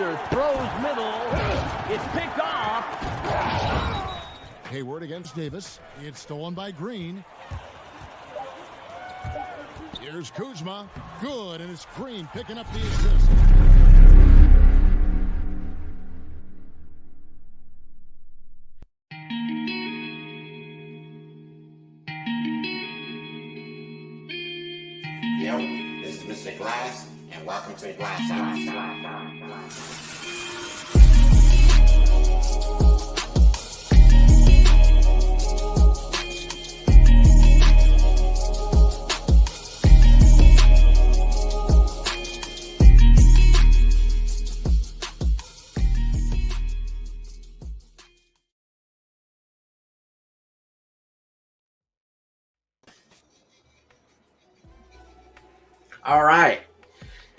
Spencer throws middle. It's picked off. Hayward against Davis. It's stolen by Green. Here's Kuzma. Good, and it's Green picking up the assist. Yo, this is Mr. Glass, and welcome to the Glass House. All right,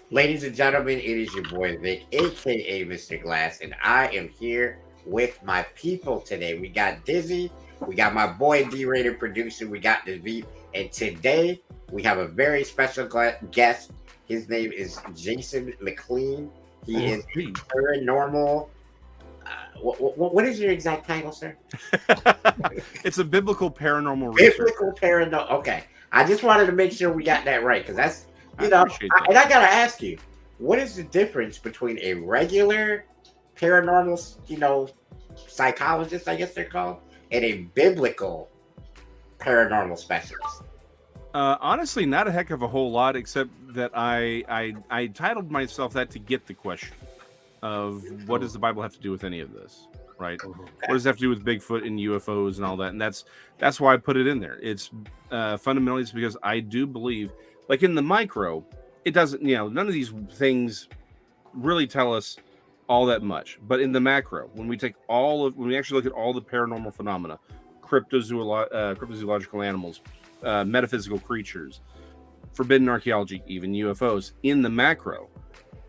ladies and gentlemen, it is your boy Vic, aka Mr. Glass, and I am here with my people today. We got Dizzy, we got my boy D-rated producer, we got the V, and today we have a very special guest. His name is Jason McLean. He is a paranormal. What is your exact title, sir? It's a biblical paranormal researcher. Biblical paranormal. Okay, I just wanted to make sure we got that right because that's. And I gotta ask you, what is the difference between a regular paranormal, psychologist, I guess they're called, and a biblical paranormal specialist? Honestly, not a heck of a whole lot, except that I titled myself that to get the question of what does the Bible have to do with any of this, right? Okay. What does it have to do with Bigfoot and UFOs and all that? And that's why I put it in there. It's fundamentally it's because I do believe. Like in the micro, it doesn't, none of these things really tell us all that much. But in the macro, when we actually look at all the paranormal phenomena, cryptozoological animals, metaphysical creatures, forbidden archaeology, even UFOs, in the macro,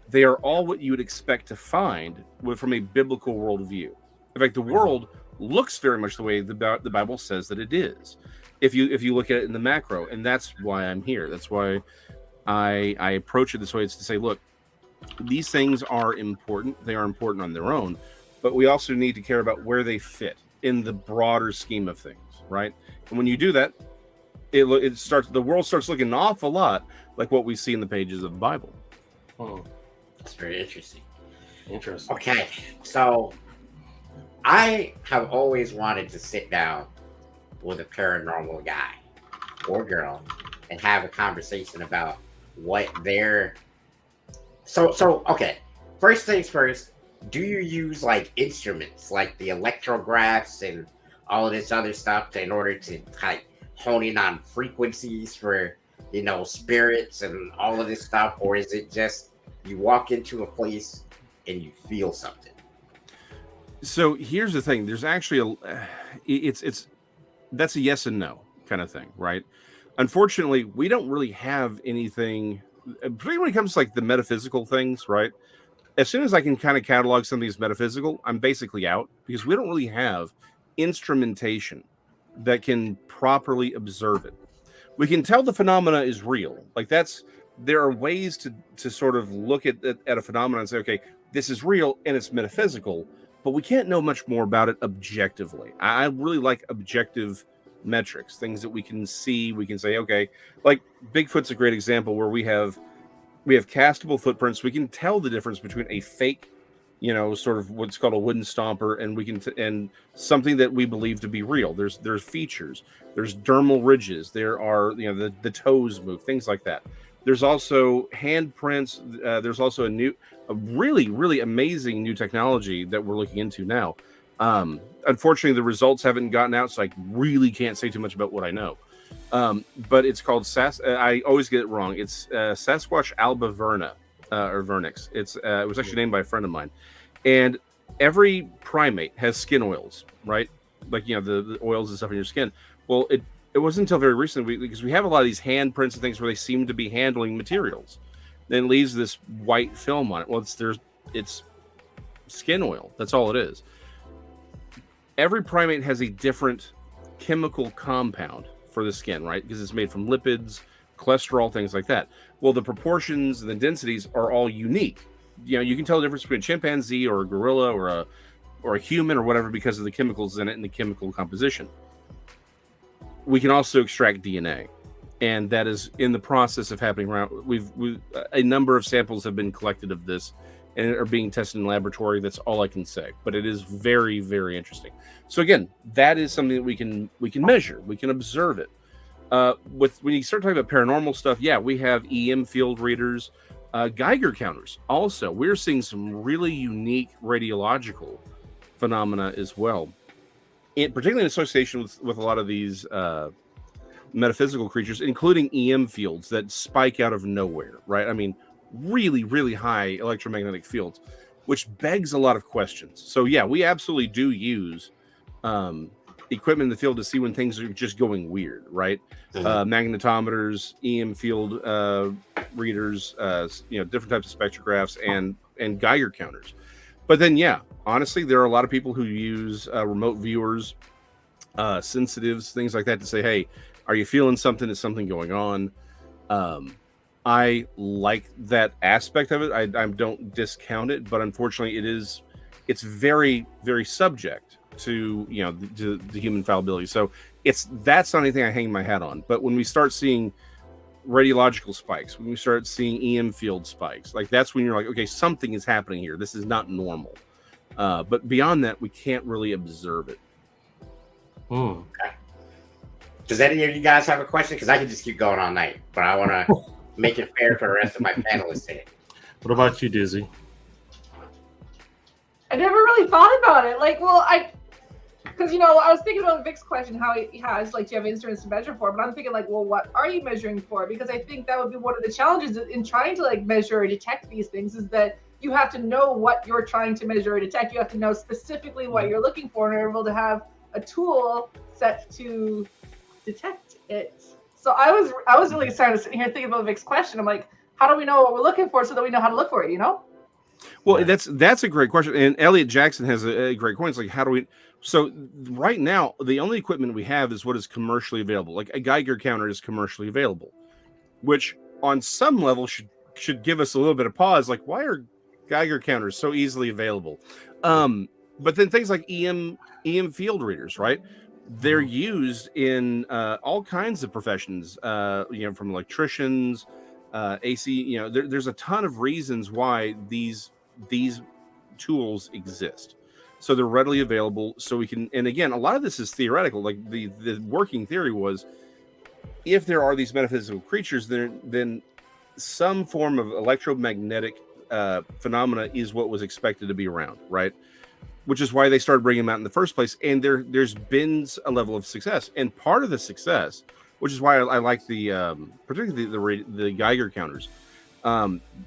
they are all what you would expect to find from a biblical worldview. In fact, the world looks very much the way the Bible says that it is. If you look at it in the macro, and that's why I'm here. That's why I approach it this way. It's to say, look, these things are important. They are important on their own, but we also need to care about where they fit in the broader scheme of things, right? And when you do that, the world starts looking an awful lot like what we see in the pages of the Bible. Oh, that's very interesting. Okay, so I have always wanted to sit down with a paranormal guy or girl and have a conversation about what their okay, first things first, do you use like instruments like the electrographs and all of this other stuff in order to like hone in on frequencies for spirits and all of this stuff, or is it just you walk into a place and you feel something? So here's the thing, there's actually that's a yes and no kind of thing, right? Unfortunately, we don't really have anything, particularly when it comes to like the metaphysical things, right? As soon as I can kind of catalog some of these metaphysical, I'm basically out because we don't really have instrumentation that can properly observe it. We can tell the phenomena is real. Like there are ways to sort of look at a phenomenon and say, okay, this is real and it's metaphysical, but we can't know much more about it objectively. I really like objective metrics, things that we can see. We can say, okay, like Bigfoot's a great example where we have castable footprints. We can tell the difference between a fake, sort of what's called a wooden stomper, and and something that we believe to be real. There's features. There's dermal ridges. There are the toes move, things like that. There's also handprints. There's also a really, really amazing new technology that we're looking into now. Unfortunately, the results haven't gotten out, so I really can't say too much about what I know. But it's called I always get it wrong. It's Sasquatch alba verna, or vernix. It was actually named by a friend of mine. And every primate has skin oils, right? Like, the oils and stuff in your skin. Well, it wasn't until very recently because we have a lot of these handprints and things where they seem to be handling materials. Then it leaves this white film on it. Well, it's skin oil. That's all it is. Every primate has a different chemical compound for the skin, right? Because it's made from lipids, cholesterol, things like that. Well, the proportions and the densities are all unique. you can tell the difference between a chimpanzee or a gorilla or a human or whatever because of the chemicals in it and the chemical composition. We can also extract DNA, and that is in the process of happening around. We've a number of samples have been collected of this and are being tested in laboratory. That's all I can say, but it is very, very interesting. So again, that is something that we can measure, we can observe it. When you start talking about paranormal stuff, yeah, we have EM field readers, Geiger counters. Also, we're seeing some really unique radiological phenomena as well, particularly in association with a lot of these metaphysical creatures, including EM fields that spike out of nowhere, right? I mean, really, really high electromagnetic fields, which begs a lot of questions. So yeah, we absolutely do use equipment in the field to see when things are just going weird, right? Magnetometers, EM field readers, different types of spectrographs and Geiger counters. But then, yeah, honestly, there are a lot of people who use remote viewers, sensitives, things like that to say, hey, are you feeling something? Is something going on? I like that aspect of it. I don't discount it, but unfortunately, it's very, very subject to the human fallibility. So that's not anything I hang my hat on. But when we start seeing radiological spikes, when we start seeing EM field spikes, like that's when you're like, okay, something is happening here. This is not normal. But beyond that, we can't really observe it. Okay. Does any of you guys have a question? Because I can just keep going all night, but I want to make it fair for the rest of my panelists here. What about you, Dizzy? I never really thought about it. Because I was thinking about Vic's question, how he has do you have instruments to measure for? But I'm thinking what are you measuring for? Because I think that would be one of the challenges in trying to measure or detect these things, is that you have to know what you're trying to measure or detect. You have to know specifically what you're looking for in order to have a tool set to detect it. So I was really excited sitting here thinking about Vic's question. I'm like, how do we know what we're looking for so that we know how to look for it? Well, that's a great question, and Elliot Jackson has a great point. It's like, how do we? So right now, the only equipment we have is what is commercially available. Like a Geiger counter is commercially available, which on some level should give us a little bit of pause. Like, why are Geiger counters so easily available? But then things like EM field readers, right? They're used in all kinds of professions. From electricians, AC. There's a ton of reasons why these tools exist. So they're readily available. So we can, and again, a lot of this is theoretical. Like the working theory was, if there are these metaphysical creatures, then some form of electromagnetic phenomena is what was expected to be around, right? Which is why they started bringing them out in the first place. And there's been a level of success, and part of the success, which is why I like particularly the Geiger counters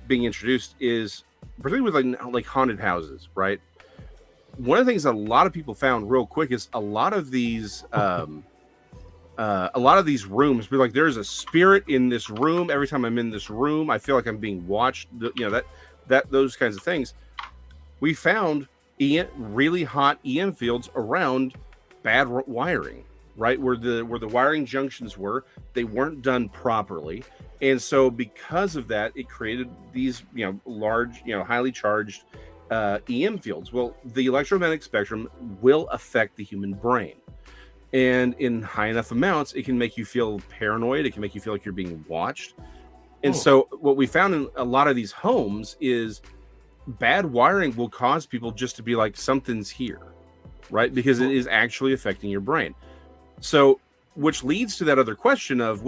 being introduced, is particularly with like haunted houses, right? One of the things that a lot of people found real quick is a lot of these rooms be like, there's a spirit in this room. Every time I'm in this room, I feel like I'm being watched. Those kinds of things. We found really hot EM fields around bad wiring, right? Where the wiring junctions they weren't done properly. And so because of that, it created these, large, highly charged EM fields. Well, the electromagnetic spectrum will affect the human brain. And in high enough amounts, it can make you feel paranoid. It can make you feel like you're being watched. And so what we found in a lot of these homes is bad wiring will cause people just to be like, something's here, right? Because it is actually affecting your brain. So, which leads to that other question of,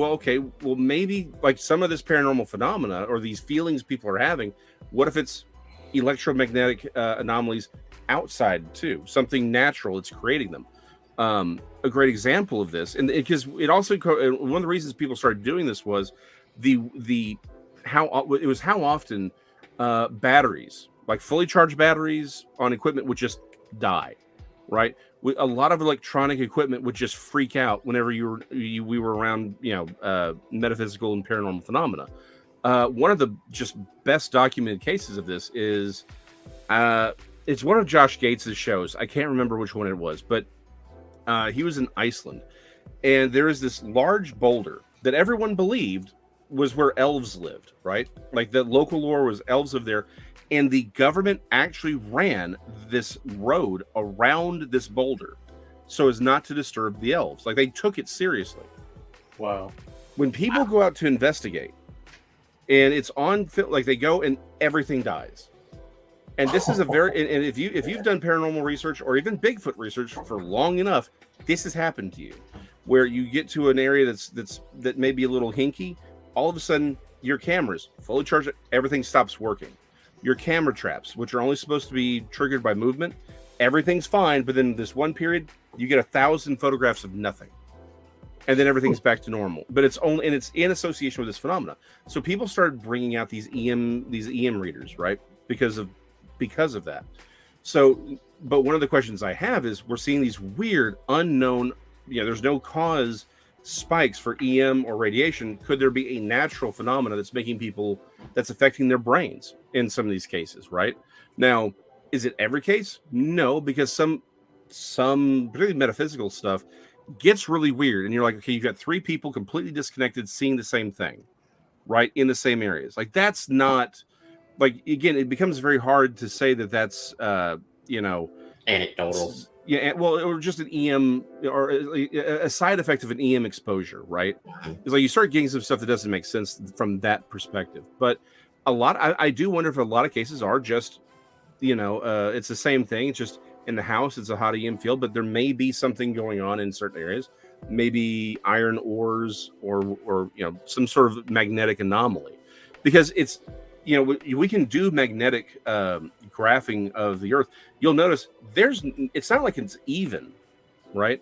maybe like some of this paranormal phenomena or these feelings people are having, what if it's electromagnetic anomalies outside too? Something natural, it's creating them. A great example of this, and because it also, one of the reasons people started doing this was how often batteries, like fully charged batteries on equipment, would just die, right? A lot of electronic equipment would just freak out whenever we were around, metaphysical and paranormal phenomena. One of the just best documented cases of this is, it's one of Josh Gates's shows. I can't remember which one it was, but he was in Iceland, and there is this large boulder that everyone believed was where elves lived, right? Like the local lore was elves lived there, and the government actually ran this road around this boulder so as not to disturb the elves. Like they took it seriously. Wow. When people go out to investigate, and it's on film, like they go and everything dies. And this is a very, and if you've done paranormal research or even Bigfoot research for long enough, this has happened to you, where you get to an area that may be a little hinky. All of a sudden, your cameras fully charged, everything stops working. Your camera traps, which are only supposed to be triggered by movement, everything's fine. But then this one period, you get 1,000 photographs of nothing, and then everything's back to normal. But it's in association with this phenomena. So people started bringing out these EM readers, right? Because of that. So, but one of the questions I have is, we're seeing these weird, unknown, there's no cause spikes for EM or radiation. Could there be a natural phenomena that's affecting their brains in some of these cases, right? Now, is it every case? No, because some particularly metaphysical stuff gets really weird, and you're like, okay, you've got 3 people completely disconnected seeing the same thing, right, in the same areas. Like, that's not, like, again, it becomes very hard to say that that's anecdotal. Yeah, well, or just an EM or a side effect of an EM exposure, right? It's like you start getting some stuff that doesn't make sense from that perspective. But I do wonder if a lot of cases are just, it's the same thing. It's just in the house, it's a hot EM field, but there may be something going on in certain areas, maybe iron ores or some sort of magnetic anomaly, because it's, we can do magnetic graphing of the Earth. You'll notice it's not like it's even, right?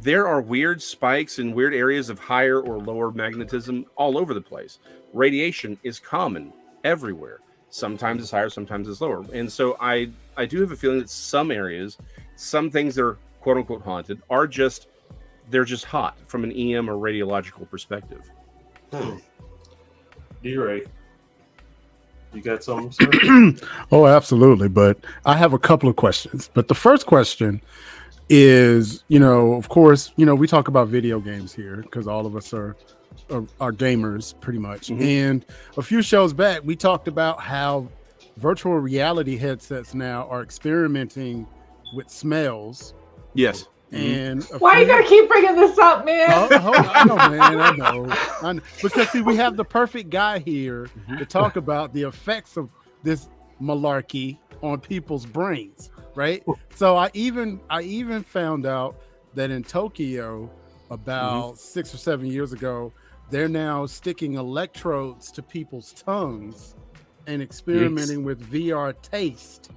There are weird spikes in weird areas of higher or lower magnetism all over the place. Radiation is common everywhere. Sometimes it's higher, sometimes it's lower. And so I do have a feeling that some areas, some things that are quote unquote haunted they're just hot from an EM or radiological perspective. D-Ray. You got something, sir? Oh, absolutely. But I have a couple of questions. But the first question is, of course, we talk about video games here because all of us are gamers pretty much. Mm-hmm. And a few shows back, we talked about how virtual reality headsets now are experimenting with smells. Yes. And why you gotta keep bringing this up, man? I know, man. I know. Because see, we have the perfect guy here to talk about the effects of this malarkey on people's brains, right? So I even found out that in Tokyo, about 6 or 7 years ago, they're now sticking electrodes to people's tongues and experimenting with VR taste,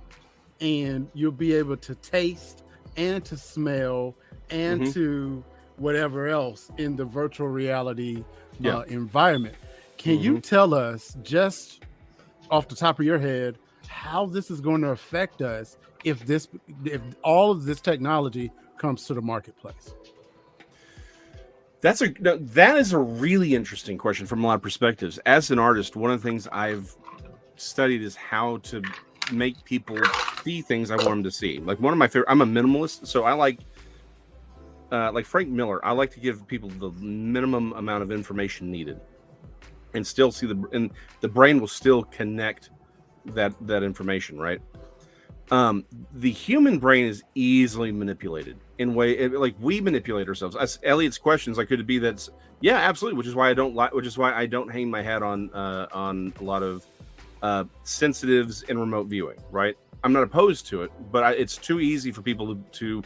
and you'll be able to taste and to smell and to whatever else in the virtual reality environment. Can you tell us, just off the top of your head, how this is going to affect us if all of this technology comes to the marketplace? That is a really interesting question from a lot of perspectives. As an artist, one of the things I've studied is how to make people see things I want them to see. Like, one of my favorite, I'm a minimalist, so I like Frank Miller. I like to give people the minimum amount of information needed, and still see the brain will still connect that information, right? The human brain is easily manipulated in like we manipulate ourselves. As Elliot's questions, like, could it be that's absolutely, which is why I don't hang my hat on a lot of sensitives and remote viewing, right? I'm not opposed to it, but it's too easy for people to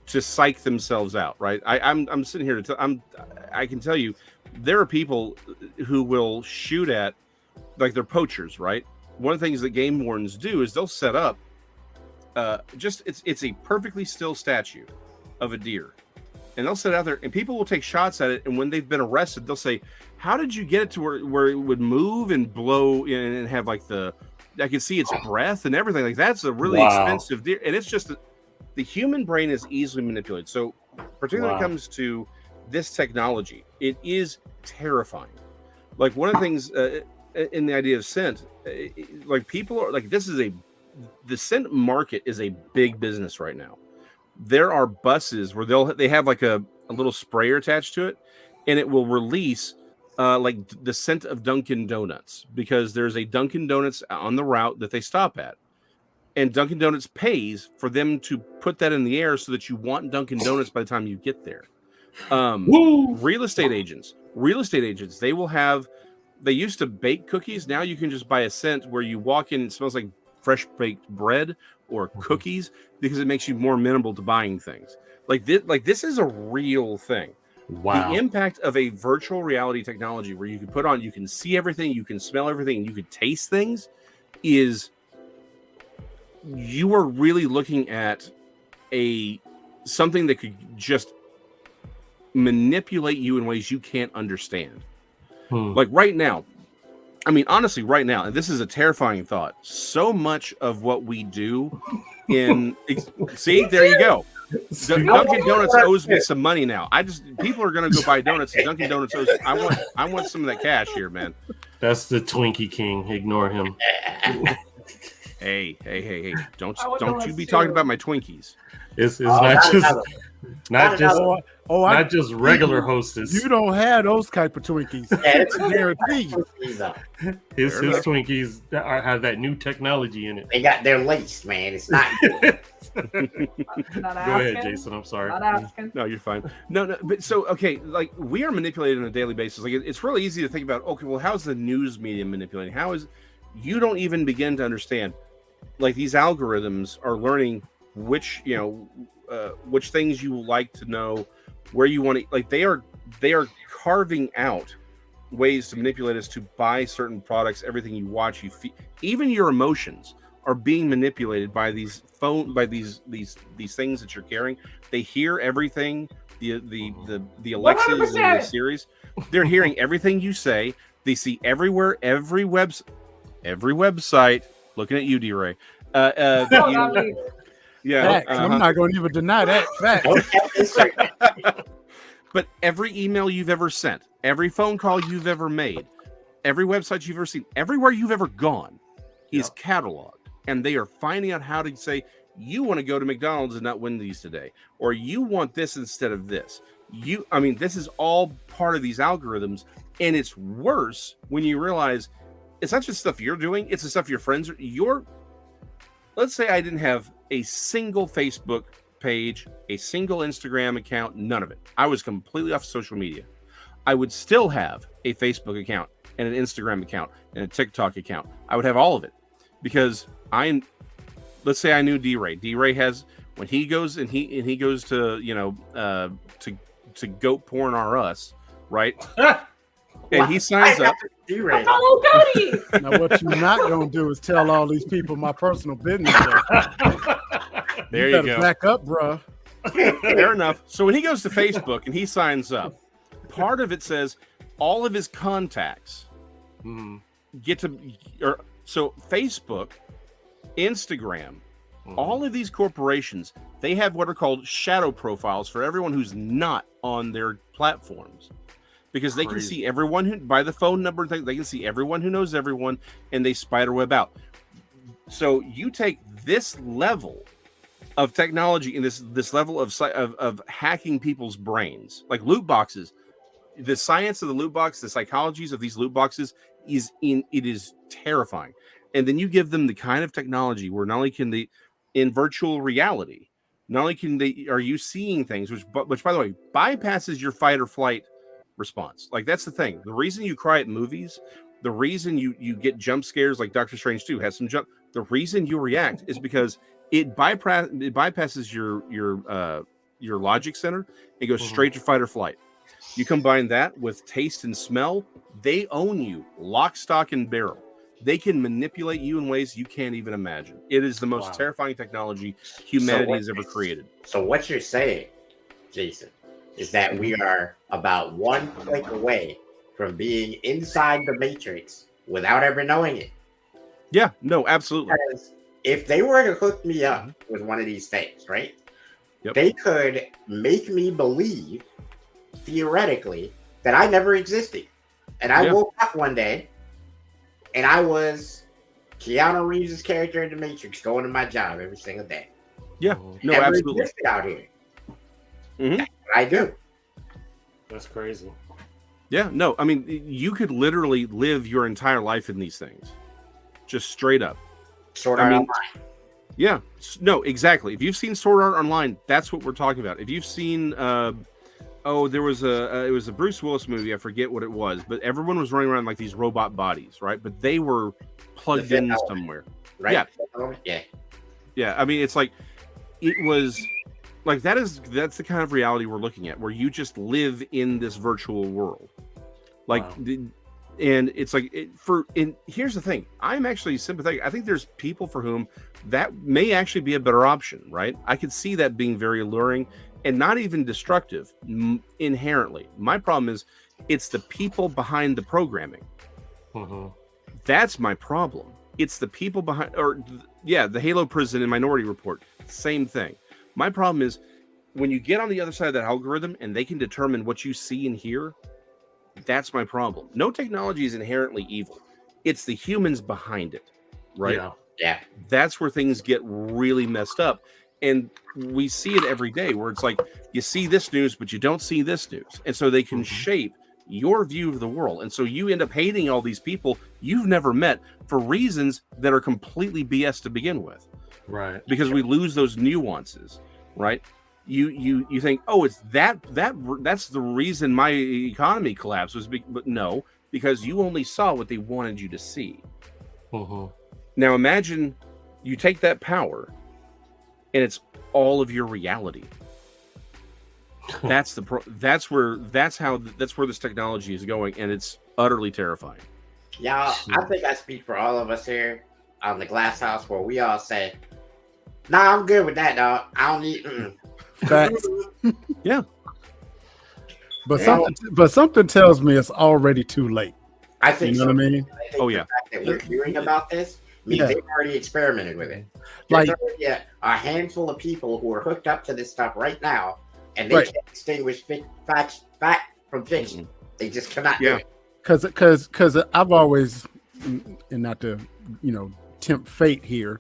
psych themselves out, right? I'm sitting here I can tell you there are people who will shoot at, like, they're poachers, right? One of the things that game wardens do is they'll set up it's a perfectly still statue of a deer, and they'll sit out there and people will take shots at it, and when they've been arrested, they'll say, how did you get it to where it would move and blow and have, like, I can see its breath and everything? Like, that's a really expensive deer. And it's just the human brain is easily manipulated. So particularly when it comes to this technology, it is terrifying. Like, one of the things in the idea of scent, like, people are like, the scent market is a big business right now. There are buses where they have like a little sprayer attached to it, and it will release like the scent of Dunkin' Donuts, because there's a Dunkin' Donuts on the route that they stop at. And Dunkin' Donuts pays for them to put that in the air so that you want Dunkin' Donuts by the time you get there. Real estate agents, they used to bake cookies. Now you can just buy a scent where you walk in and it smells like fresh baked bread or cookies, because it makes you more amenable to buying things. Like this is a real thing. Wow. The impact of a virtual reality technology where you can see everything, you can smell everything, and you can taste things, is you are really looking at something that could just manipulate you in ways you can't understand. Like right now, I mean, honestly, right now, and this is a terrifying thought, so much of what we do see, there you go. Dunkin' Donuts owes me some money now. People are gonna go buy donuts. And Dunkin' Donuts owes. I want some of that cash here, man. That's the Twinkie King. Ignore him. Hey! Don't you be talking about my Twinkies? It's not just regular Hostess. You don't have those type of Twinkies. I guarantee you. His Twinkies have that new technology in it. They're laced, man. It's not. Go ahead, Jason. I'm sorry. Not asking. No, you're fine. No. But so, okay, like we are manipulated on a daily basis. Like it's really easy to think about. Okay, well, how's the news media manipulating? You don't even begin to understand. Like these algorithms are learning which things you like to know, where you want to. Like they are carving out ways to manipulate us to buy certain products. Everything you watch, you feel, even your emotions are being manipulated by these things that you're carrying. They hear everything. The Alexas and the Series, they're hearing everything you say. They see everywhere, every website. Looking at you, D-Ray. Not me. Yeah, I'm not going to even deny that fact. But every email you've ever sent, every phone call you've ever made, every website you've ever seen, everywhere you've ever gone is cataloged. And they are finding out how to say, you want to go to McDonald's and not Wendy's today, or you want this instead of this. This is all part of these algorithms. And it's worse when you realize it's not just stuff you're doing, it's the stuff your friends are. Let's say I didn't have a single Facebook page, a single Instagram account, none of it. I was completely off social media. I would still have a Facebook account and an Instagram account and a TikTok account. I would have all of it because let's say I knew D-Ray. D-Ray has, when he goes and he goes to, to Goat Porn R Us, right? And he signs up. D-Ray. Now, what you're not going to do is tell all these people my personal business. There you go. Back up, bro. Fair enough. So when he goes to Facebook and he signs up, part of it says all of his contacts get to, so Facebook, Instagram, all of these corporations, they have what are called shadow profiles for everyone who's not on their platforms. Because they can see everyone who, by the phone number, they can see everyone who knows everyone, and they spiderweb out. So you take this level of technology and this level of hacking people's brains, like loot boxes. The science of the loot box, the psychologies of these loot boxes it is terrifying. And then you give them the kind of technology where not only can they, in virtual reality, not only are you seeing things, which by the way bypasses your fight or flight response. Like that's the thing. The reason you cry at movies, the reason you get jump scares like Doctor Strange 2 has some jump. The reason you react is because it bypasses your logic center and goes straight to fight or flight. You combine that with taste and smell, they own you, lock, stock, and barrel. They can manipulate you in ways you can't even imagine. It is the most terrifying technology humanity has ever created. So what you're saying, Jason, is that we are about one click away from being inside the Matrix without ever knowing it. Yeah, no, absolutely. Because if they were to hook me up with one of these things, right? Yep. They could make me believe, theoretically, that I never existed. And I woke up one day and I was Keanu Reeves' character in the Matrix going to my job every single day. Yeah, no, never absolutely. Existed out here. Mm-hmm. That's what I do. That's crazy. Yeah, no, I mean, you could literally live your entire life in these things, just straight up. Sword I Art mean, Online. Yeah, no, exactly. If you've seen Sword Art Online, that's what we're talking about. If you've seen, there was it was a Bruce Willis movie. I forget what it was, but everyone was running around like these robot bodies, right? But they were plugged The in Fifth somewhere. Right? Yeah, Yeah. yeah. I mean, it's like it was like that's the kind of reality we're looking at, where you just live in this virtual world, like. Wow. And it's like here's the thing, I'm actually sympathetic. I think there's people for whom that may actually be a better option, right? I could see that being very alluring and not even destructive inherently. My problem is it's the people behind the programming. That's my problem. It's the people behind, the Halo Prison and Minority Report, same thing. My problem is when you get on the other side of that algorithm and they can determine what you see and hear. That's my problem. No technology is inherently evil. It's the humans behind it, right? Yeah. That's where things get really messed up. And we see it every day where it's like you see this news, but you don't see this news. And so they can shape your view of the world. And so you end up hating all these people you've never met for reasons that are completely BS to begin with. Right. Because we lose those nuances, right? You think, oh, it's that's the reason my economy collapsed but no, because you only saw what they wanted you to see. Now imagine you take that power and it's all of your reality. That's where this technology is going, and it's utterly terrifying. Y'all, I think I speak for all of us here on the Glass House where we all say, nah, I'm good with that, dog. I don't need Facts. Yeah. But something tells me it's already too late. I think you know what I mean? I think Oh, the yeah. fact that we're hearing about this means Yeah. they've already experimented with it. Like- There's already a handful of people who are hooked up to this stuff right now, and they Right. can't distinguish fact from fiction. They just cannot do Yeah. it. Because I've always, and not to tempt fate here,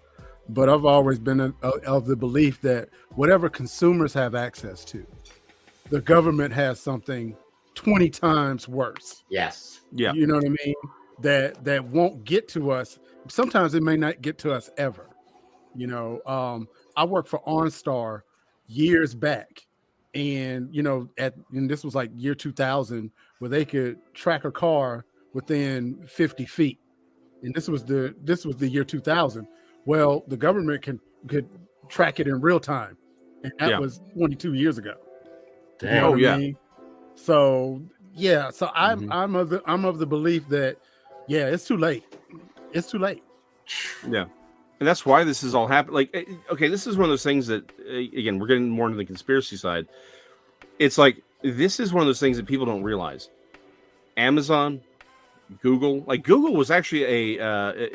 but I've always been of the belief that whatever consumers have access to, the government has something 20 times worse. Yes. Yeah. You know what I mean? That won't get to us. Sometimes it may not get to us ever. I worked for OnStar years back, and and this was like year 2000, where they could track a car within 50 feet, and this was the year 2000. Well, the government could track it in real time, and that was 22 years ago. Damn. You know what I yeah. mean? So I'm of the belief that it's too late. It's too late. Yeah. And that's why this is all happening. Like, okay, this is one of those things that, again, we're getting more into the conspiracy side. It's like, this is one of those things that people don't realize. Amazon, Google, like Google was actually I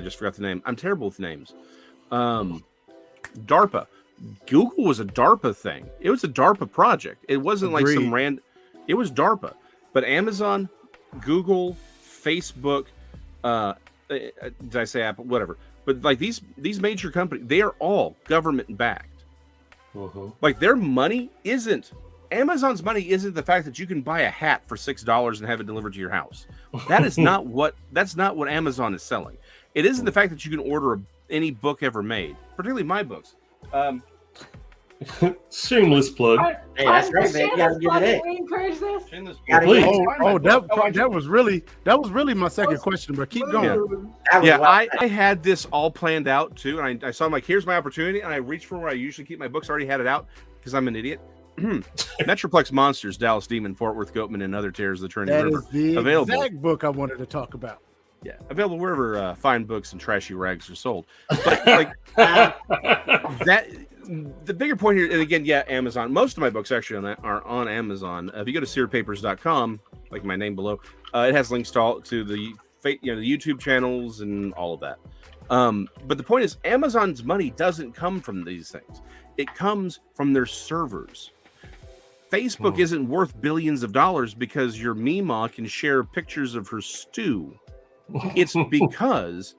just forgot the name. I'm terrible with names. DARPA. Google was a DARPA thing. It was a DARPA project. It wasn't like some it was DARPA. But Amazon, Google, Facebook, did I say Apple? Whatever. But like these major companies, they are all government backed. Like their money Amazon's money isn't the fact that you can buy a hat for $6 and have it delivered to your house. That is that's not what Amazon is selling. It isn't the fact that you can order any book ever made, particularly my books. Shameless plug. Hey, that's right, man. You gotta give it in. We encourage this. That was really my second question, but keep going. Yeah, I had this all planned out too, and I saw, I'm like, here's my opportunity, and I reached for where I usually keep my books. I already had it out because I'm an idiot. Metroplex Monsters, Dallas Demon, Fort Worth Goatman, and Other Terrors of the Trinity That River. is the Available. exact book I wanted to talk about. Yeah, available wherever fine books and trashy rags are sold. But like that, the bigger point here, and again, Amazon. Most of my books actually are on Amazon. If you go to searpapers.com, like my name below, it has links to the the YouTube channels and all of that. But the point is, Amazon's money doesn't come from these things. It comes from their servers. Facebook isn't worth billions of dollars because your Meemaw can share pictures of her stew. It's because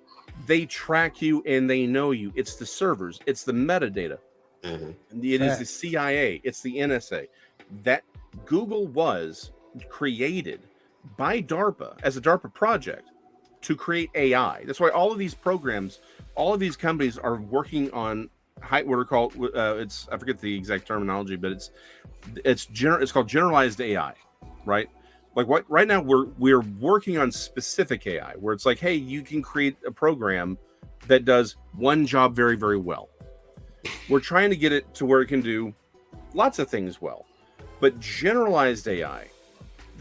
they track you and they know you. It's the servers. It's the metadata. It is the CIA. It's the NSA. That Google was created by DARPA as a DARPA project to create AI. That's why all of these programs, all of these companies are working on what are called it's I forget the exact terminology, but it's called generalized AI, right? Like what right now we're working on specific AI where it's like, hey, you can create a program that does one job very, very well. We're trying to get it to where it can do lots of things well, but generalized AI,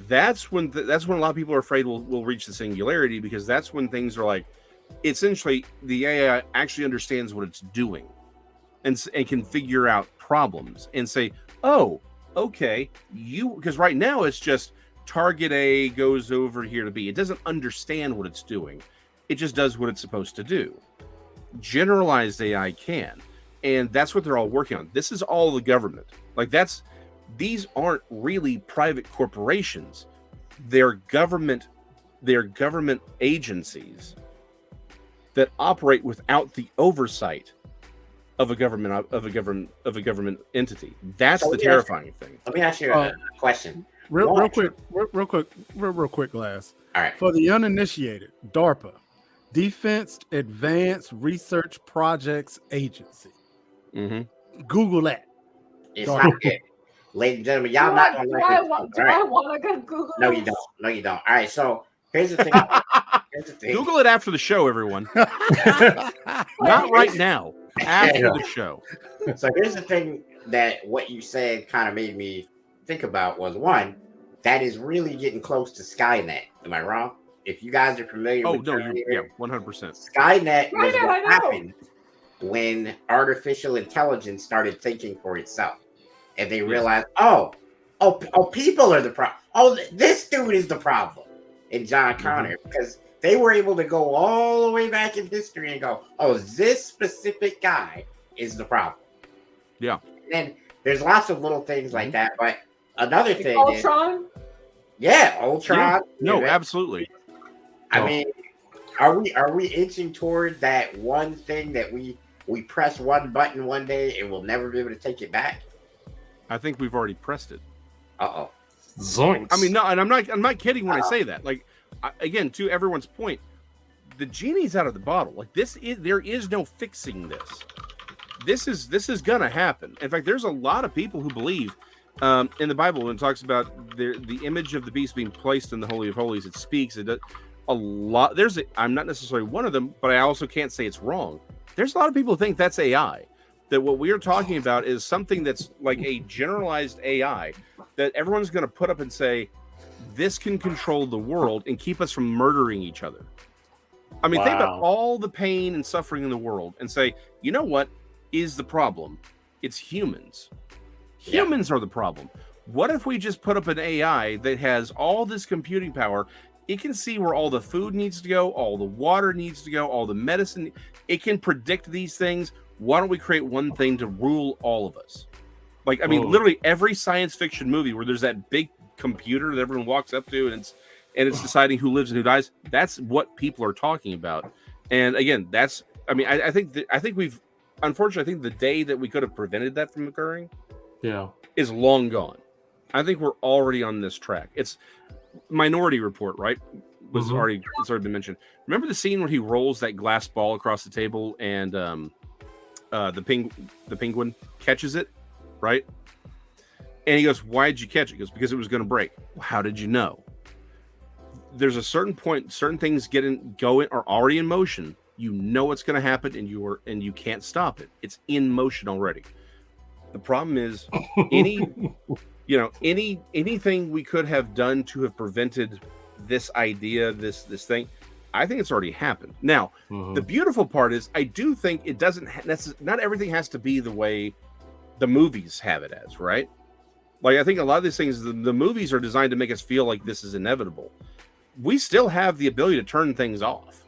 that's when a lot of people are afraid we'll reach the singularity, because that's when things are like, essentially the AI actually understands what it's doing and can figure out problems and say, oh, okay, because right now it's just target A goes over here to B. It doesn't understand what it's doing. It just does what it's supposed to do. Generalized AI can. And that's what they're all working on. This is all the government. Like these aren't really private corporations. They're government agencies that operate without the oversight of a government entity. That's the terrifying thing. Let me ask you a question. Real quick, Glass. All right. For the uninitiated, DARPA, Defense Advanced Research Projects Agency. Mm-hmm. Google that. It's not good. Ladies and gentlemen, y'all not going to like it. I want to go Google No, this? you don't. No, you don't. All right, so here's the thing. Google it after the show, everyone. Not right now. After the show. So here's the thing that what you said kind of made me think about was, one, that is really getting close to Skynet. Am I wrong? If you guys are familiar with 100%. Skynet was what happened when artificial intelligence started thinking for itself. And they realized, oh, people are the problem. Oh, this dude is the problem in John Connor, because they were able to go all the way back in history and go, oh, this specific guy is the problem. Yeah. And there's lots of little things like that. But another thing Ultron? Ultron. Yeah. No, absolutely. I mean, are we inching toward that one thing that we press one button one day and we'll never be able to take it back? I think we've already pressed it. Uh-oh. Zoinks. I mean, no, and I'm not kidding when I say that. Like, again, to everyone's point, the genie's out of the bottle. Like, there is no fixing this. This is gonna happen. In fact, there's a lot of people who believe in the Bible when it talks about the image of the beast being placed in the Holy of Holies. It speaks. It does a lot. I'm not necessarily one of them, but I also can't say it's wrong. There's a lot of people who think that's AI. That what we are talking about is something that's like a generalized AI that everyone's going to put up and say, this can control the world and keep us from murdering each other. I mean, think about all the pain and suffering in the world and say, you know what is the problem? It's humans. Humans are the problem. What if we just put up an AI that has all this computing power? It can see where all the food needs to go, all the water needs to go, all the medicine. It can predict these things. Why don't we create one thing to rule all of us? Like, I mean, literally every science fiction movie where there's that big computer that everyone walks up to and it's deciding who lives and who dies. That's what people are talking about. And again, I think we've, unfortunately, I think the day that we could have prevented that from occurring is long gone. I think we're already on this track. It's Minority Report, right? It's already been mentioned. Remember the scene where he rolls that glass ball across the table and the penguin catches it, right? And he goes, "Why did you catch it?" He goes, "Because it was going to break." Well, how did you know? There's a certain point, certain things are already in motion. You know what's going to happen, and you can't stop it. It's in motion already. The problem is anything we could have done to have prevented this idea, this thing. I think it's already happened. Now, the beautiful part is I do think it doesn't not everything has to be the way the movies have it as, right? Like, I think a lot of these things, the movies are designed to make us feel like this is inevitable. We still have the ability to turn things off.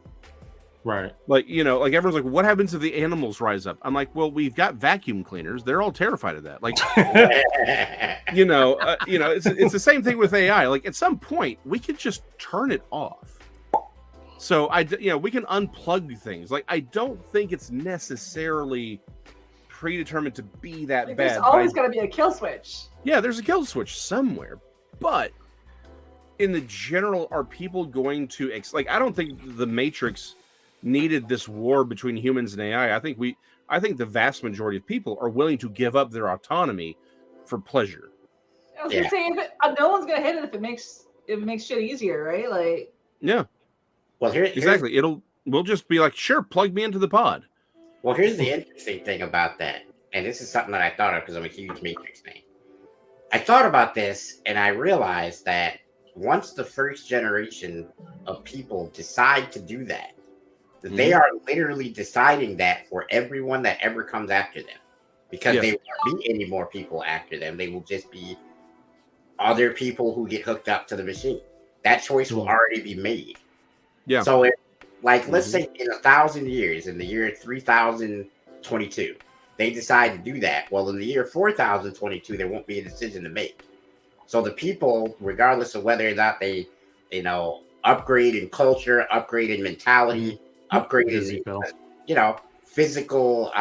Right. Like, like everyone's like, what happens if the animals rise up? I'm like, well, we've got vacuum cleaners. They're all terrified of that. Like, it's the same thing with AI. Like, at some point we could just turn it off. So we can unplug things. Like, I don't think it's necessarily predetermined to be that bad. There's always going to be a kill switch. Yeah, there's a kill switch somewhere, but in the general, are people going to like? I don't think the Matrix needed this war between humans and AI. I think the vast majority of people are willing to give up their autonomy for pleasure. I was gonna say, no one's gonna hit it if it makes shit easier, right? Like, yeah. Well, exactly. We'll just be like, sure, plug me into the pod. Well, here's the interesting thing about that, and this is something that I thought of because I'm a huge Matrix fan. I thought about this, and I realized that once the first generation of people decide to do that, they are literally deciding that for everyone that ever comes after them, because they won't be any more people after them. They will just be other people who get hooked up to the machine. That choice will already be made. Yeah. So, let's say in 1,000 years, in the year 3022, they decide to do that. Well, in the year 4022, there won't be a decision to make. So the people, regardless of whether or not they, upgrade in culture, upgrade in mentality, upgrade in, physical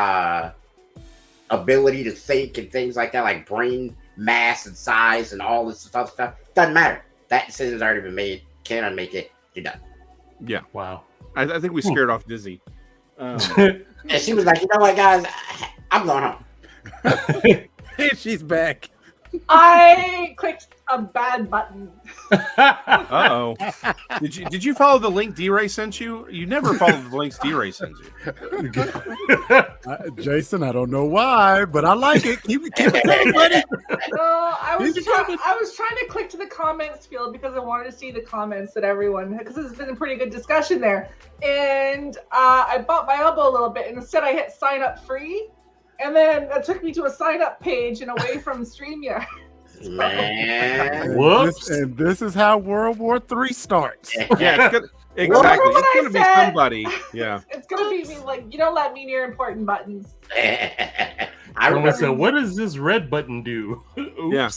ability to think and things like that, like brain mass and size and all this stuff, doesn't matter. That decision's already been made. Can't unmake it. You're done. Yeah. Wow. I think we scared off Dizzy. And she was like, you know what, guys? I'm going home. She's back. I clicked a bad button. Uh-oh. Did you follow the link D-Ray sent you? You never follow the links D-Ray sends you. Jason, I don't know why, but I like it. Keep it coming, buddy. No, I was trying to click to the comments field because I wanted to see the comments that everyone, because it's been a pretty good discussion there. And I bumped my elbow a little bit, and instead I hit sign up free. And then it took me to a sign up page and away from StreamYard. Man. Whoops. And this is how World War III starts. Yeah, exactly. It's going to be somebody. Yeah. It's going to be me, like, you don't let me near important buttons. I Someone said, remember. what does this red button do? Oops. Yeah.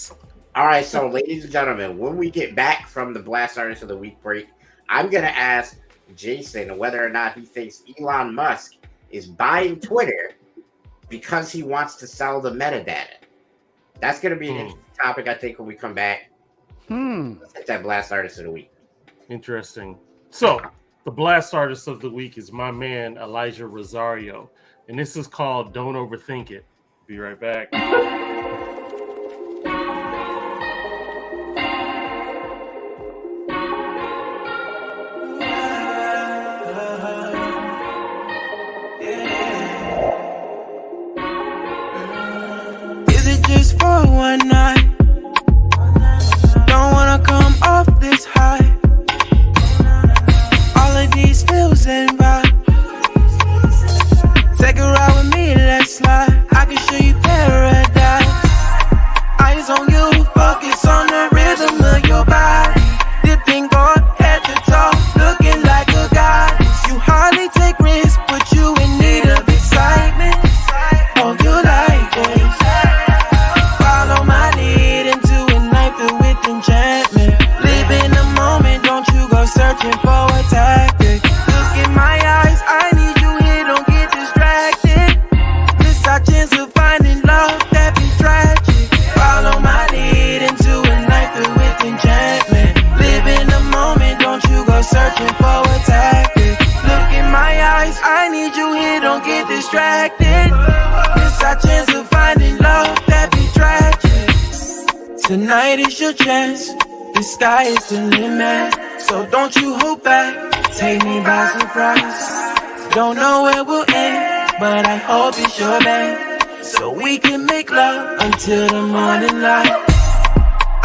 All right, so ladies and gentlemen, when we get back from the Blast Artist of the Week break, I'm going to ask Jason whether or not he thinks Elon Musk is buying Twitter because he wants to sell the metadata. That's going to be an interesting topic, I think, when we come back. Let's hit that Blast Artist of the Week. Interesting. So, the Blast Artist of the Week is my man, Elijah Rosario. And this is called Don't Overthink It. Be right back. Just for one night, don't wanna come off this high. All of these feels and vibes. Take a ride with me, let's slide. I can show you paradise. Eyes on you, focus on the rhythm of your body. Dipping on head to toe, looking like a goddess. You hardly take risks, but you in need of excitement. Oh, you like it. Follow my lead into a night filled with enchantment. Live in the moment, don't you go searching for a tactic. Look in my eyes, I need you here, don't get distracted. This our chance of finding love that be tragic. Follow my lead into a night filled with enchantment. Live in the moment, don't you go searching for a tactic. Look in my eyes, I need you here, don't get distracted. This our chance of finding love that be tragic. Tonight is your chance, the sky is the limit. So don't you hold back, take me by surprise. Don't know where we'll end, but I hope it's your best. So we can make love until the morning light.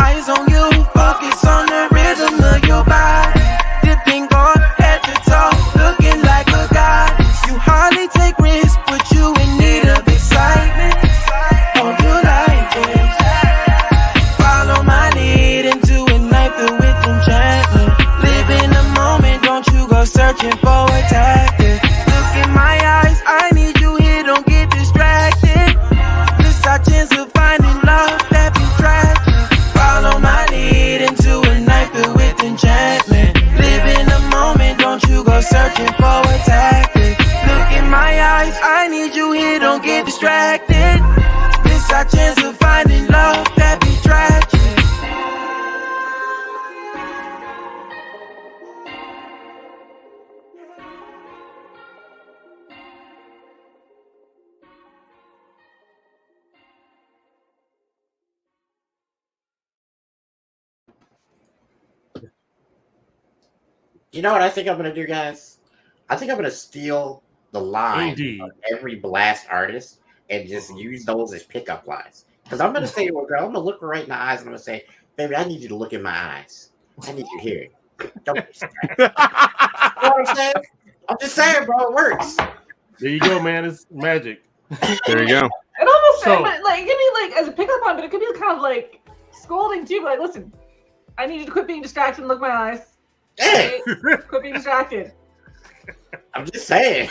Eyes on you, focus on the rhythm of your body. Dipping on head to toe, looking like a goddess. You hardly take risks, but you in need of excitement. Oh, you like it. Follow my lead into a night filled with enchantment. Live in the moment, don't you go searching for a tactic. Look in my eyes, I need you here, don't get distracted. This our chance of finding love that be tragic. Follow my lead into a night filled with enchantment. You know what I think I'm gonna do, guys? I think I'm gonna steal the line Indeed. of every blast artist and just use those as pickup lines. Because I'm gonna say to a girl, I'm gonna look her right in the eyes and I'm gonna say, "Baby, I need you to look in my eyes. I need you to hear it. Don't be distracted." You know what I'm saying? I'm just saying, bro, it works. There you go, man. It's magic. There you go. It almost So- like it could be like as a pickup line, but it could be kind of like scolding too. Like, listen, I need you to quit being distracted and look in my eyes. Hey, Okay? Quit being distracted. I'm just saying.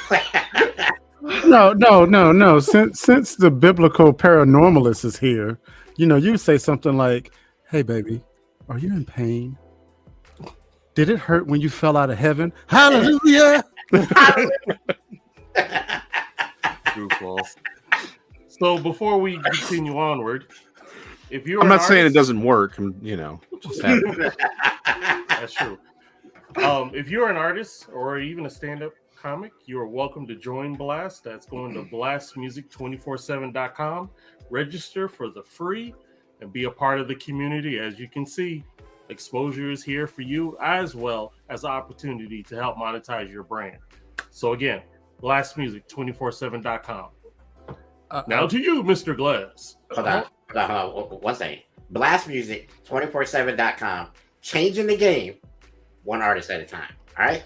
No. Since the biblical paranormalist is here, you say something like, "Hey, baby, are you in pain? Did it hurt when you fell out of heaven? Hallelujah!" Goofballs. So before we continue onward, if you're I'm an not saying it artist- doesn't work. Just having it. That's true. If you're an artist or even a stand-up comic, you are welcome to join Blast. That's going to blastmusic247.com. Register for the free and be a part of the community. As you can see, exposure is here for you as well as an opportunity to help monetize your brand. So again, blastmusic247.com. Now to you, Mr. Glass. Hold on. One second. Blastmusic247.com. Changing the game one artist at a time. All right?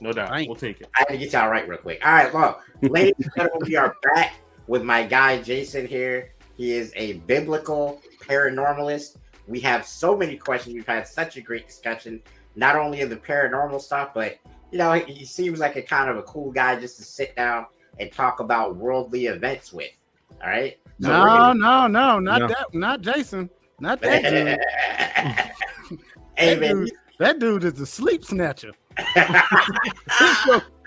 No doubt. Right. We'll take it. I had to get y'all right real quick. All right, well, ladies and gentlemen, we are back with my guy Jason here. He is a biblical paranormalist. We have so many questions. We've had such a great discussion, not only of the paranormal stuff, but he seems like a kind of a cool guy just to sit down and talk about worldly events with. All right. No, not Jason, not that dude. Hey man, That dude is a sleep snatcher.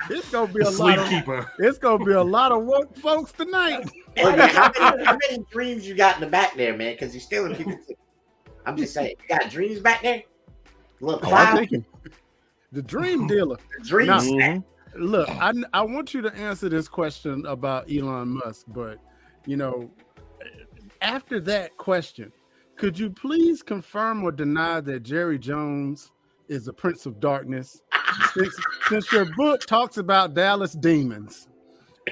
It's gonna be a Sleep lot. keeper. It's gonna be a lot of woke folks tonight. hey, man, how many dreams you got in the back there, man? Because you're stealing people. I'm just saying, you got dreams back there. Look, I'm thinking the dream dealer. dreams. Now, look, I want you to answer this question about Elon Musk, but after that question, could you please confirm or deny that Jerry Jones is a prince of darkness? Since your book talks about Dallas demons,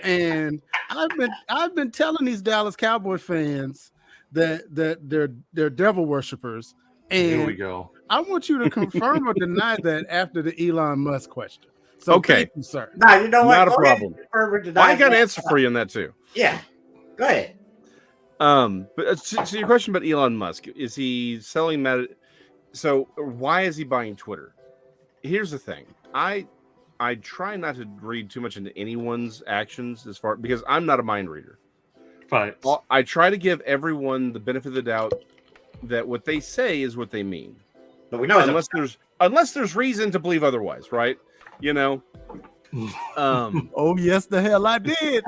and I've been telling these Dallas Cowboy fans that they're devil worshippers, Here we and go. I want you to confirm or deny that after the Elon Musk question. So Okay. thank you, sir. Nah, you know what? Not a Go ahead problem. and confirm or deny I got an that. answer for you on that too. Yeah, go ahead. But so your question about Elon Musk, is he selling meta? So why is he buying Twitter? Here's the thing. I try not to read too much into anyone's actions because I'm not a mind reader. Right. Well, I try to give everyone the benefit of the doubt that what they say is what they mean. But we know Unless there's reason to believe otherwise, right? Oh yes, the hell I did.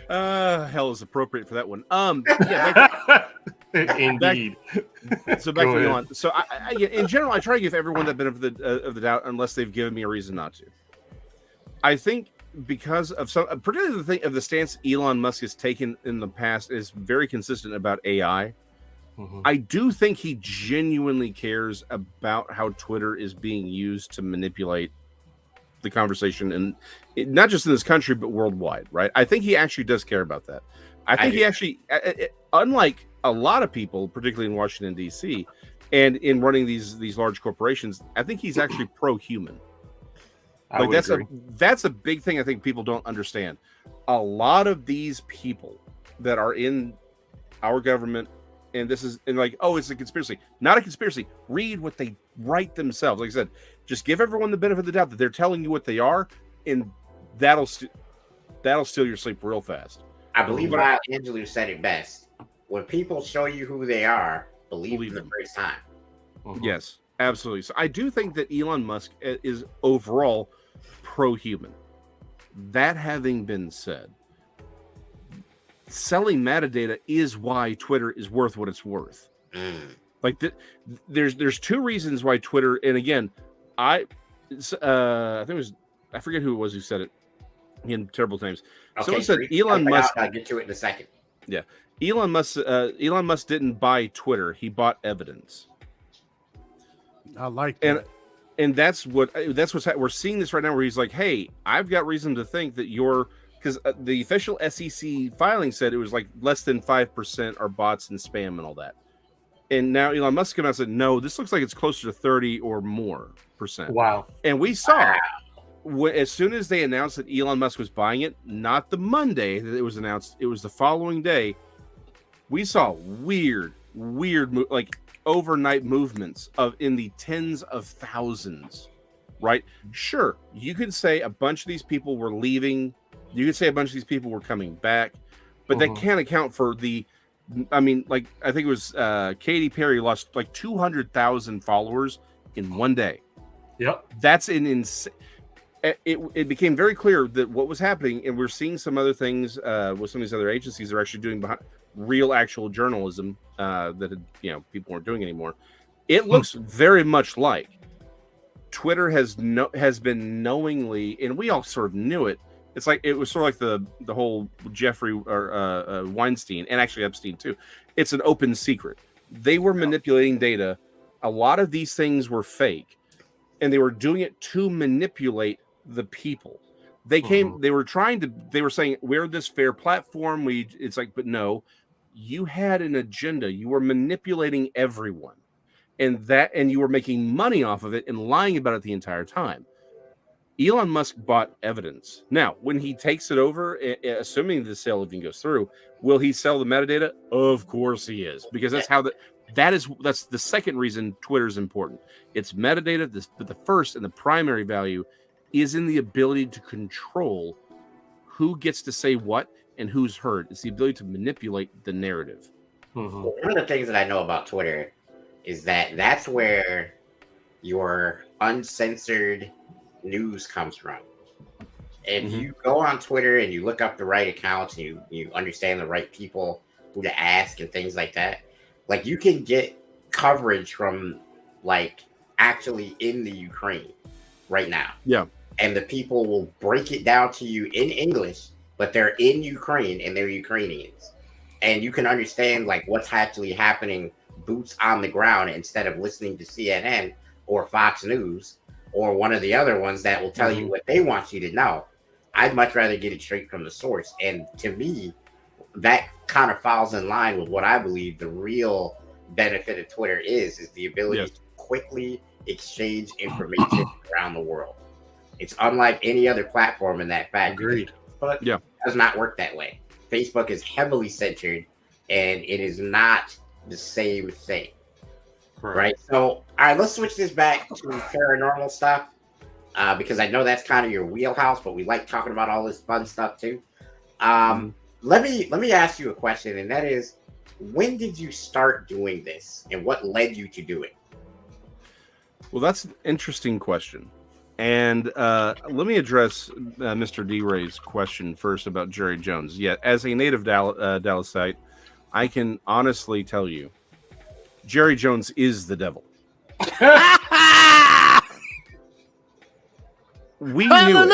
Hell is appropriate for that one. Indeed. So back Go to ahead. Elon. So I in general, I try to give everyone that benefit of the doubt, unless they've given me a reason not to. I think because of particularly the stance Elon Musk has taken in the past is very consistent about AI. Mhm. I do think he genuinely cares about how Twitter is being used to manipulate the conversation, and not just in this country but worldwide, right? I think he actually does care about that. I think he actually, unlike a lot of people, particularly in Washington D.C. and in running these large corporations, I think he's actually pro-human. I would agree. That's a big thing I think people don't understand. A lot of these people that are in our government, and this is it's a conspiracy. Not a conspiracy. Read what they write themselves. Like I said, just give everyone the benefit of the doubt that they're telling you what they are, and that'll steal your sleep real fast. I believe Maya Angelou said it best. When people show you who they are, believe them the first time. Mhm. Yes, absolutely. So I do think that Elon Musk is overall pro-human. That having been said, selling metadata is why Twitter is worth what it's worth. There's two reasons why Twitter, and again, I think it was, I forget who it was who said it in terrible names. Someone said Elon Musk. I'll get to it in a second. Yeah, Elon Musk didn't buy Twitter; he bought evidence. I like that. And that's what's we're seeing this right now, where he's like, hey, I've got reason to think that because the official SEC filing said it was like less than 5% are bots and spam and all that. And now Elon Musk came out and said, no, this looks like it's closer to 30 or more percent. Wow. And we saw as soon as they announced that Elon Musk was buying it, not the Monday that it was announced, it was the following day, we saw weird, like overnight movements in the tens of thousands, right? Sure, you could say a bunch of these people were leaving. You could say a bunch of these people were coming back, but that can't account for I think it was Katy Perry lost like 200,000 followers in one day. Yep. That's an insane. It became very clear that what was happening, and we're seeing some other things with some of these other agencies are actually doing behind real actual journalism that people weren't doing anymore. It looks very much like Twitter has been knowingly, and we all sort of knew it. It's like it was sort of like the whole Jeffrey or Weinstein, and actually Epstein too. It's an open secret. They were manipulating data. A lot of these things were fake, and they were doing it to manipulate the people. They came. They were saying we're this fair platform. It's like, but no, you had an agenda. You were manipulating everyone, and you were making money off of it and lying about it the entire time. Elon Musk bought evidence. Now, when he takes it over, assuming the sale even goes through, will he sell the metadata? Of course he is, because that's the second reason Twitter is important. It's metadata, but the first and the primary value is in the ability to control who gets to say what and who's heard. It's the ability to manipulate the narrative. One of the things that I know about Twitter is that that's where your uncensored news comes from. If you go on Twitter and you look up the right accounts and you understand the right people who to ask and things like that, like you can get coverage from like actually in the Ukraine right now. Yeah. And the people will break it down to you in English, but they're in Ukraine and they're Ukrainians. And you can understand like what's actually happening boots on the ground instead of listening to CNN or Fox News or one of the other ones that will tell you what they want you to know. I'd much rather get it straight from the source. And to me, that kind of falls in line with what I believe the real benefit of Twitter is the ability to quickly exchange information around the world. It's unlike any other platform in that fact. Agreed. But it does not work that way. Facebook is heavily censored, and it is not the same thing. Right. So, all right, let's switch this back to paranormal stuff because I know that's kind of your wheelhouse, but we like talking about all this fun stuff too. Let me ask you a question, and that is, when did you start doing this, and what led you to do it? Well, that's an interesting question, and let me address Mr. D-Ray's question first about Jerry Jones. Yeah, as a native Dallasite, I can honestly tell you, Jerry Jones is the devil. We knew it.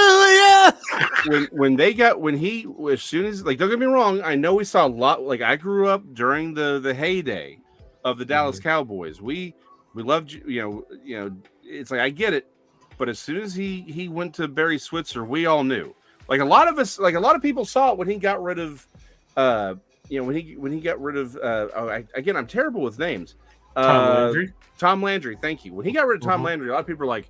As soon as, like, don't get me wrong, I know we saw a lot. Like, I grew up during the heyday of the Dallas Cowboys. We loved, it's like I get it, but as soon as he went to Barry Switzer, we all knew. Like a lot of people saw it when he got rid of when he got rid of I'm terrible with names. Tom Landry, thank you. When he got rid of Tom Landry, a lot of people are like,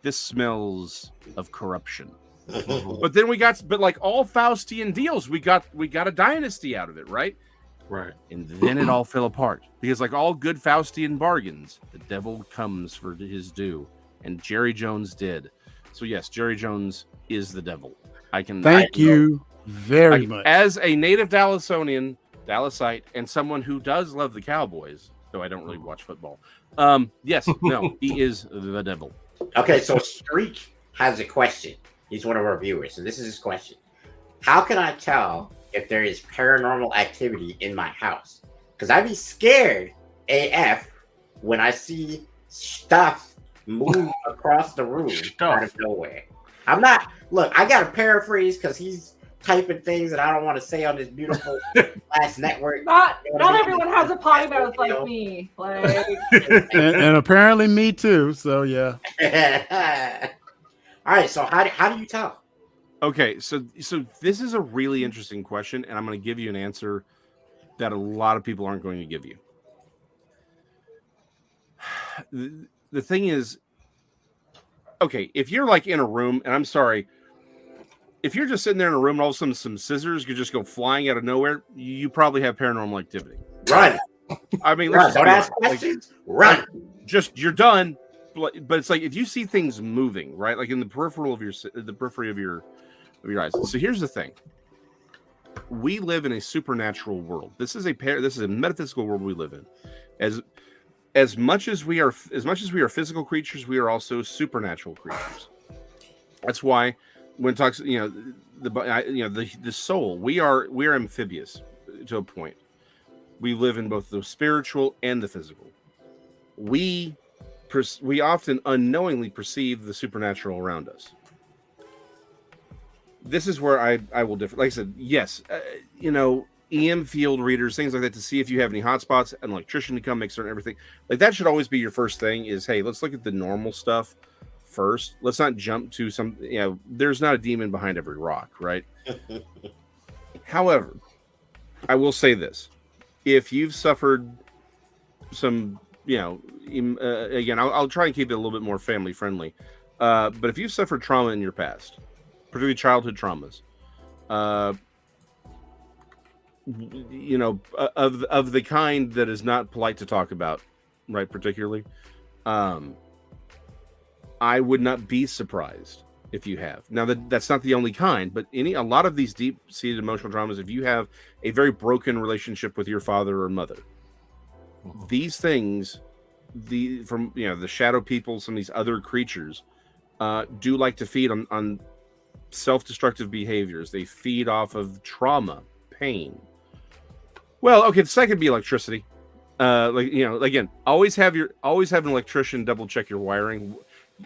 this smells of corruption. But then like all Faustian deals, we got a dynasty out of it, right? Right. And then it all fell apart because, like all good Faustian bargains, the devil comes for his due, and Jerry Jones did. So yes, Jerry Jones is the devil. Thank you very much. As a native Dallasite, and someone who does love the Cowboys, though I don't really watch football. Yes, no, he is the devil. Okay, so Streak has a question. He's one of our viewers, so this is his question. How can I tell if there is paranormal activity in my house? Because I'd be scared AF when I see stuff move across the room out of nowhere. I got to paraphrase because he's typing things that I don't want to say on this beautiful glass network. Not You know what I mean? everyone has a potty mouth You know? like me. Like, And apparently me too. So yeah. All right. So how do you tell? Okay, so this is a really interesting question, and I'm going to give you an answer that a lot of people aren't going to give you. The thing is, okay, if you're like in a room, and I'm sorry, if you're just sitting there in a room and all of a sudden some scissors could just go flying out of nowhere, you probably have paranormal activity. Run. I mean, Run. let's just Don't be ask honest. questions. Run. Just you're done. But it's like if you see things moving, right, like in the periphery of your eyes. So here's the thing: we live in a supernatural world. This is a metaphysical world we live in. As much as we are physical creatures, we are also supernatural creatures. That's why when it talks, the soul, we are amphibious to a point. We live in both the spiritual and the physical. We often unknowingly perceive the supernatural around us. This is where I will differ. Like I said, yes, EM field readers, things like that, to see if you have any hotspots, an electrician to come make certain everything. Like that should always be your first thing is, hey, let's look at the normal stuff first. Let's not jump to some, there's not a demon behind every rock, right? However, I will say this. If you've suffered some, again, I'll try and keep it a little bit more family friendly. But if you've suffered trauma in your past, particularly childhood traumas, of the kind that is not polite to talk about, right? Particularly, I would not be surprised if you have. Now that's not the only kind, but a lot of these deep-seated emotional traumas, if you have a very broken relationship with your father or mother, these things, the shadow people, some of these other creatures, do like to feed on self-destructive behaviors. They feed off of trauma, pain. Well, okay, the second be electricity. Again, always have an electrician double check your wiring.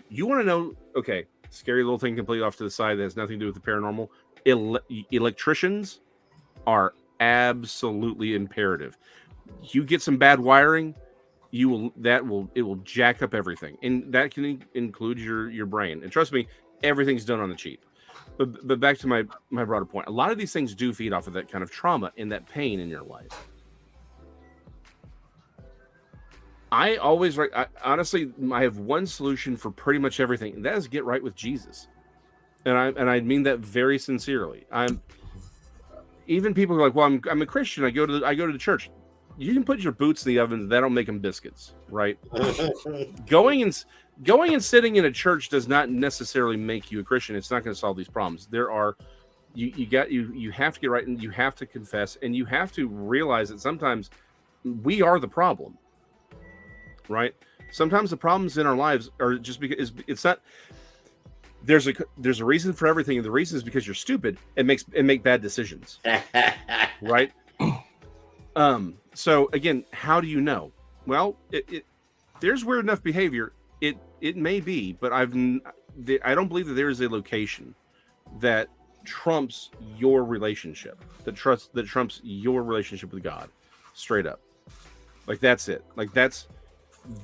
You want to know? Okay, scary little thing completely off to the side that has nothing to do with the paranormal. Electricians are absolutely imperative. You get some bad wiring, it will jack up everything, and that can include your brain. And trust me, everything's done on the cheap. But back to my broader point, a lot of these things do feed off of that kind of trauma and that pain in your life. Honestly, I have one solution for pretty much everything, and that is get right with Jesus. And I mean that very sincerely. Even people are like, well, I'm a Christian. I go to the church. You can put your boots in the oven. That don't make them biscuits, right? Going and sitting in a church does not necessarily make you a Christian. It's not going to solve these problems. You have to get right, and you have to confess, and you have to realize that sometimes we are the problem, right? Sometimes the problems in our lives are just because it's not. There's a reason for everything, and the reason is because you're stupid and make bad decisions, right? So again, how do you know? Well, there's weird enough behavior. It may be, but I don't believe that there is a location that trumps your relationship, that trumps your relationship with God, straight up. Like that's it. Like that's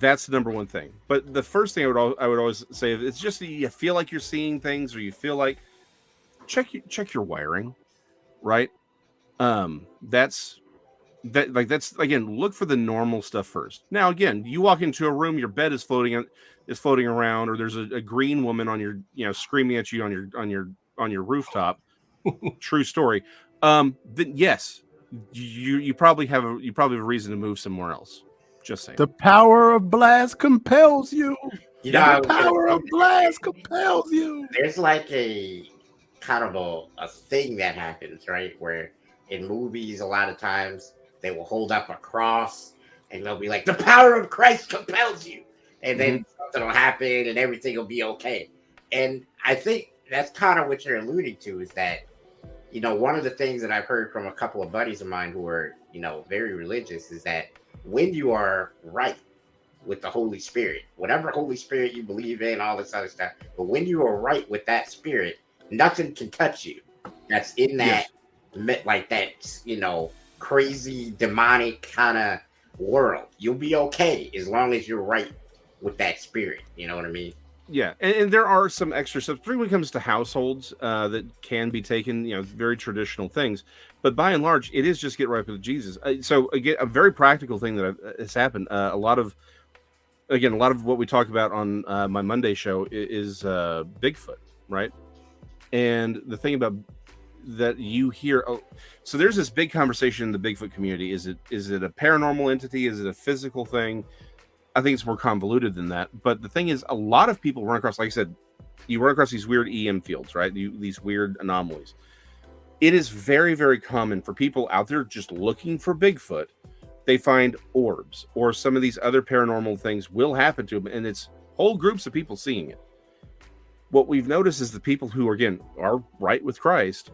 the number one thing. But the first thing I would always say, if it's just that you feel like you're seeing things, or you feel like check your wiring, right? That's again, look for the normal stuff first. Now, again, you walk into a room, your bed is floating around, or there's a green woman on your, screaming at you on your rooftop. True story. Then yes, you probably have a reason to move somewhere else. Just saying. The power of blast compels you. The power of blast compels you. There's like a kind of a thing that happens, right? Where in movies, a lot of times they will hold up a cross and they'll be like, the power of Christ compels you. And then something will happen and everything will be okay. And I think that's kind of what you're alluding to, is that, one of the things that I've heard from a couple of buddies of mine who are, very religious, is that when you are right with the Holy Spirit, whatever Holy Spirit you believe in, all this other stuff, but when you are right with that spirit, nothing can touch you. that's in that Yes. like that, crazy demonic kind of world. You'll be okay as long as you're right with that spirit. You know what I mean? Yeah, and there are some extra stuff, particularly when it comes to households, that can be taken, very traditional things. But by and large, it is just get right with Jesus. So again, a very practical thing that has happened. A lot of what we talk about on my Monday show is Bigfoot, right? And the thing about that you hear, so there's this big conversation in the Bigfoot community. Is it a paranormal entity? Is it a physical thing? I think it's more convoluted than that. But the thing is, a lot of people run across, like I said, you run across these weird EM fields, right? These weird anomalies. It is very, very common for people out there just looking for Bigfoot. They find orbs or some of these other paranormal things will happen to them, and it's whole groups of people seeing it. What we've noticed is the people who, again, are right with Christ,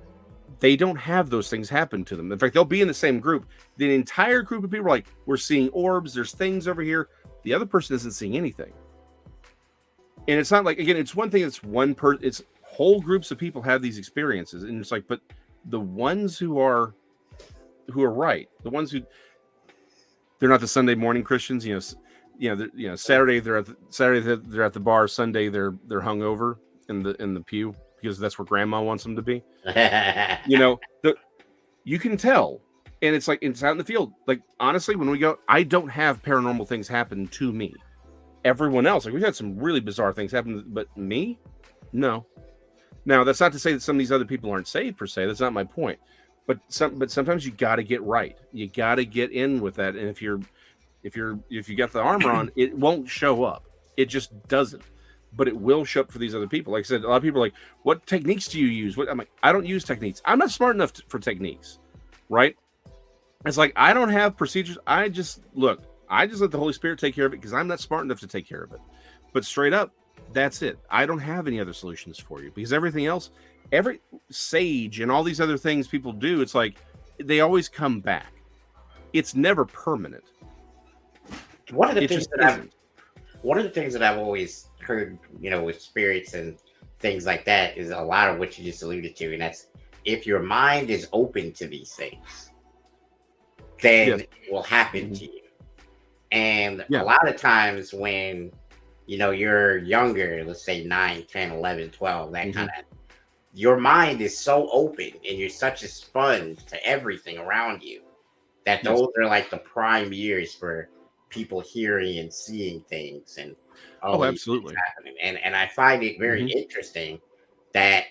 they don't have those things happen to them. In fact, they'll be in the same group. The entire group of people are like, we're seeing orbs, there's things over here. The other person isn't seeing anything. And it's not like, again, it's one thing, it's whole groups of people have these experiences. And it's like, but the ones who are right, the ones who, they're not the Sunday morning Christians, Saturday they're at the bar, Sunday they're hungover in the pew because that's where grandma wants them to be. You can tell. And it's like, it's out in the field. Like, honestly, when we go, I don't have paranormal things happen to me. Everyone else, like, we've had some really bizarre things happen, but me? No. Now, that's not to say that some of these other people aren't saved per se. That's not my point. But sometimes you got to get right. You got to get in with that. And if you got the armor on, it won't show up. It just doesn't. But it will show up for these other people. Like I said, a lot of people are like, what techniques do you use? I'm like, I don't use techniques. I'm not smart enough for techniques, right? It's like, I don't have procedures. I just let the Holy Spirit take care of it because I'm not smart enough to take care of it. But straight up, that's it. I don't have any other solutions for you because everything else, every sage and all these other things people do, it's like they always come back. It's never permanent. One of the things that I've always heard, with spirits and things like that is a lot of what you just alluded to. And that's if your mind is open to these things, then it will happen to you. And a lot of times when, you're younger, let's say 9, 10, 11, 12, that kind of, your mind is so open and you're such a sponge to everything around you that those are like the prime years for people hearing and seeing things and absolutely happening. And I find it very interesting that,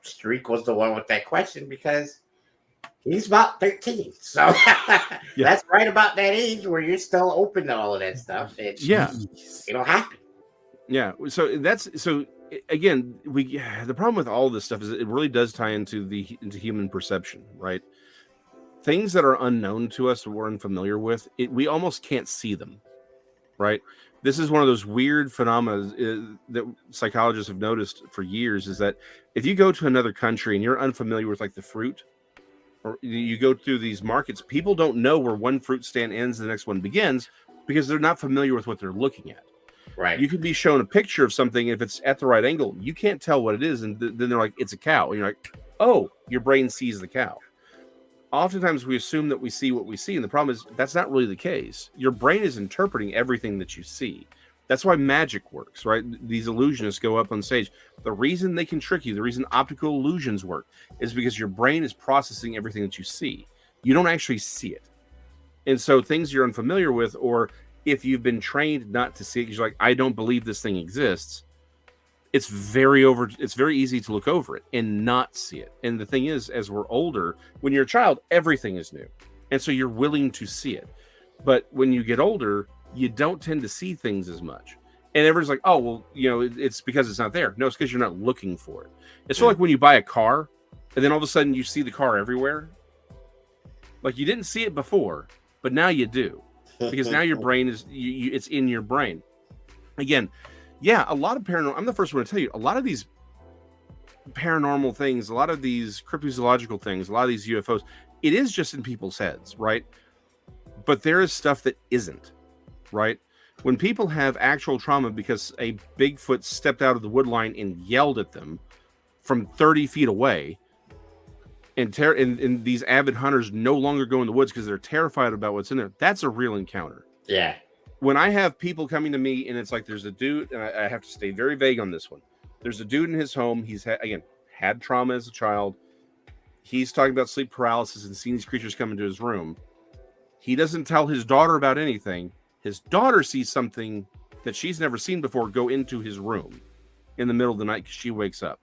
Streak was the one with that question because he's about 13. So that's right about that age where you're still open to all of that stuff. It'll happen. Yeah. So again, the problem with all this stuff is it really does tie into human perception, right? Things that are unknown to us, that we're unfamiliar with, we almost can't see them, right? This is one of those weird phenomena that psychologists have noticed for years, is that if you go to another country and you're unfamiliar with like the fruit, or you go through these markets, people don't know where one fruit stand ends and the next one begins because they're not familiar with what they're looking at. Right. You could be shown a picture of something, if it's at the right angle, you can't tell what it is, and then they're like, it's a cow. And you're like, oh, your brain sees the cow. Oftentimes we assume that we see what we see, and the problem is that's not really the case. Your brain is interpreting everything that you see. That's why magic works, right? These illusionists go up on stage. The reason they can trick you, the reason optical illusions work, is because your brain is processing everything that you see. You don't actually see it. And so things you're unfamiliar with, or if you've been trained not to see it, because you're like, I don't believe this thing exists, it's very easy to look over it and not see it. And the thing is, as we're older, when you're a child, everything is new. And so you're willing to see it. But when you get older, you don't tend to see things as much. And everyone's like, oh, well, it's because it's not there. No, it's because you're not looking for it. It's sort of like when you buy a car and then all of a sudden you see the car everywhere. Like you didn't see it before, but now you do. Because now your brain is, it's in your brain. Again, a lot of paranormal, I'm the first one to tell you, a lot of these paranormal things, a lot of these cryptozoological things, a lot of these UFOs, it is just in people's heads, right? But there is stuff that isn't, right? When people have actual trauma because a Bigfoot stepped out of the wood line and yelled at them from 30 feet away, and these avid hunters no longer go in the woods because they're terrified about what's in there. That's a real encounter. Yeah. When I have people coming to me and it's like there's a dude, and I have to stay very vague on this one. There's a dude in his home. He's had trauma as a child. He's talking about sleep paralysis and seeing these creatures come into his room. He doesn't tell his daughter about anything. His daughter sees something that she's never seen before go into his room in the middle of the night because she wakes up.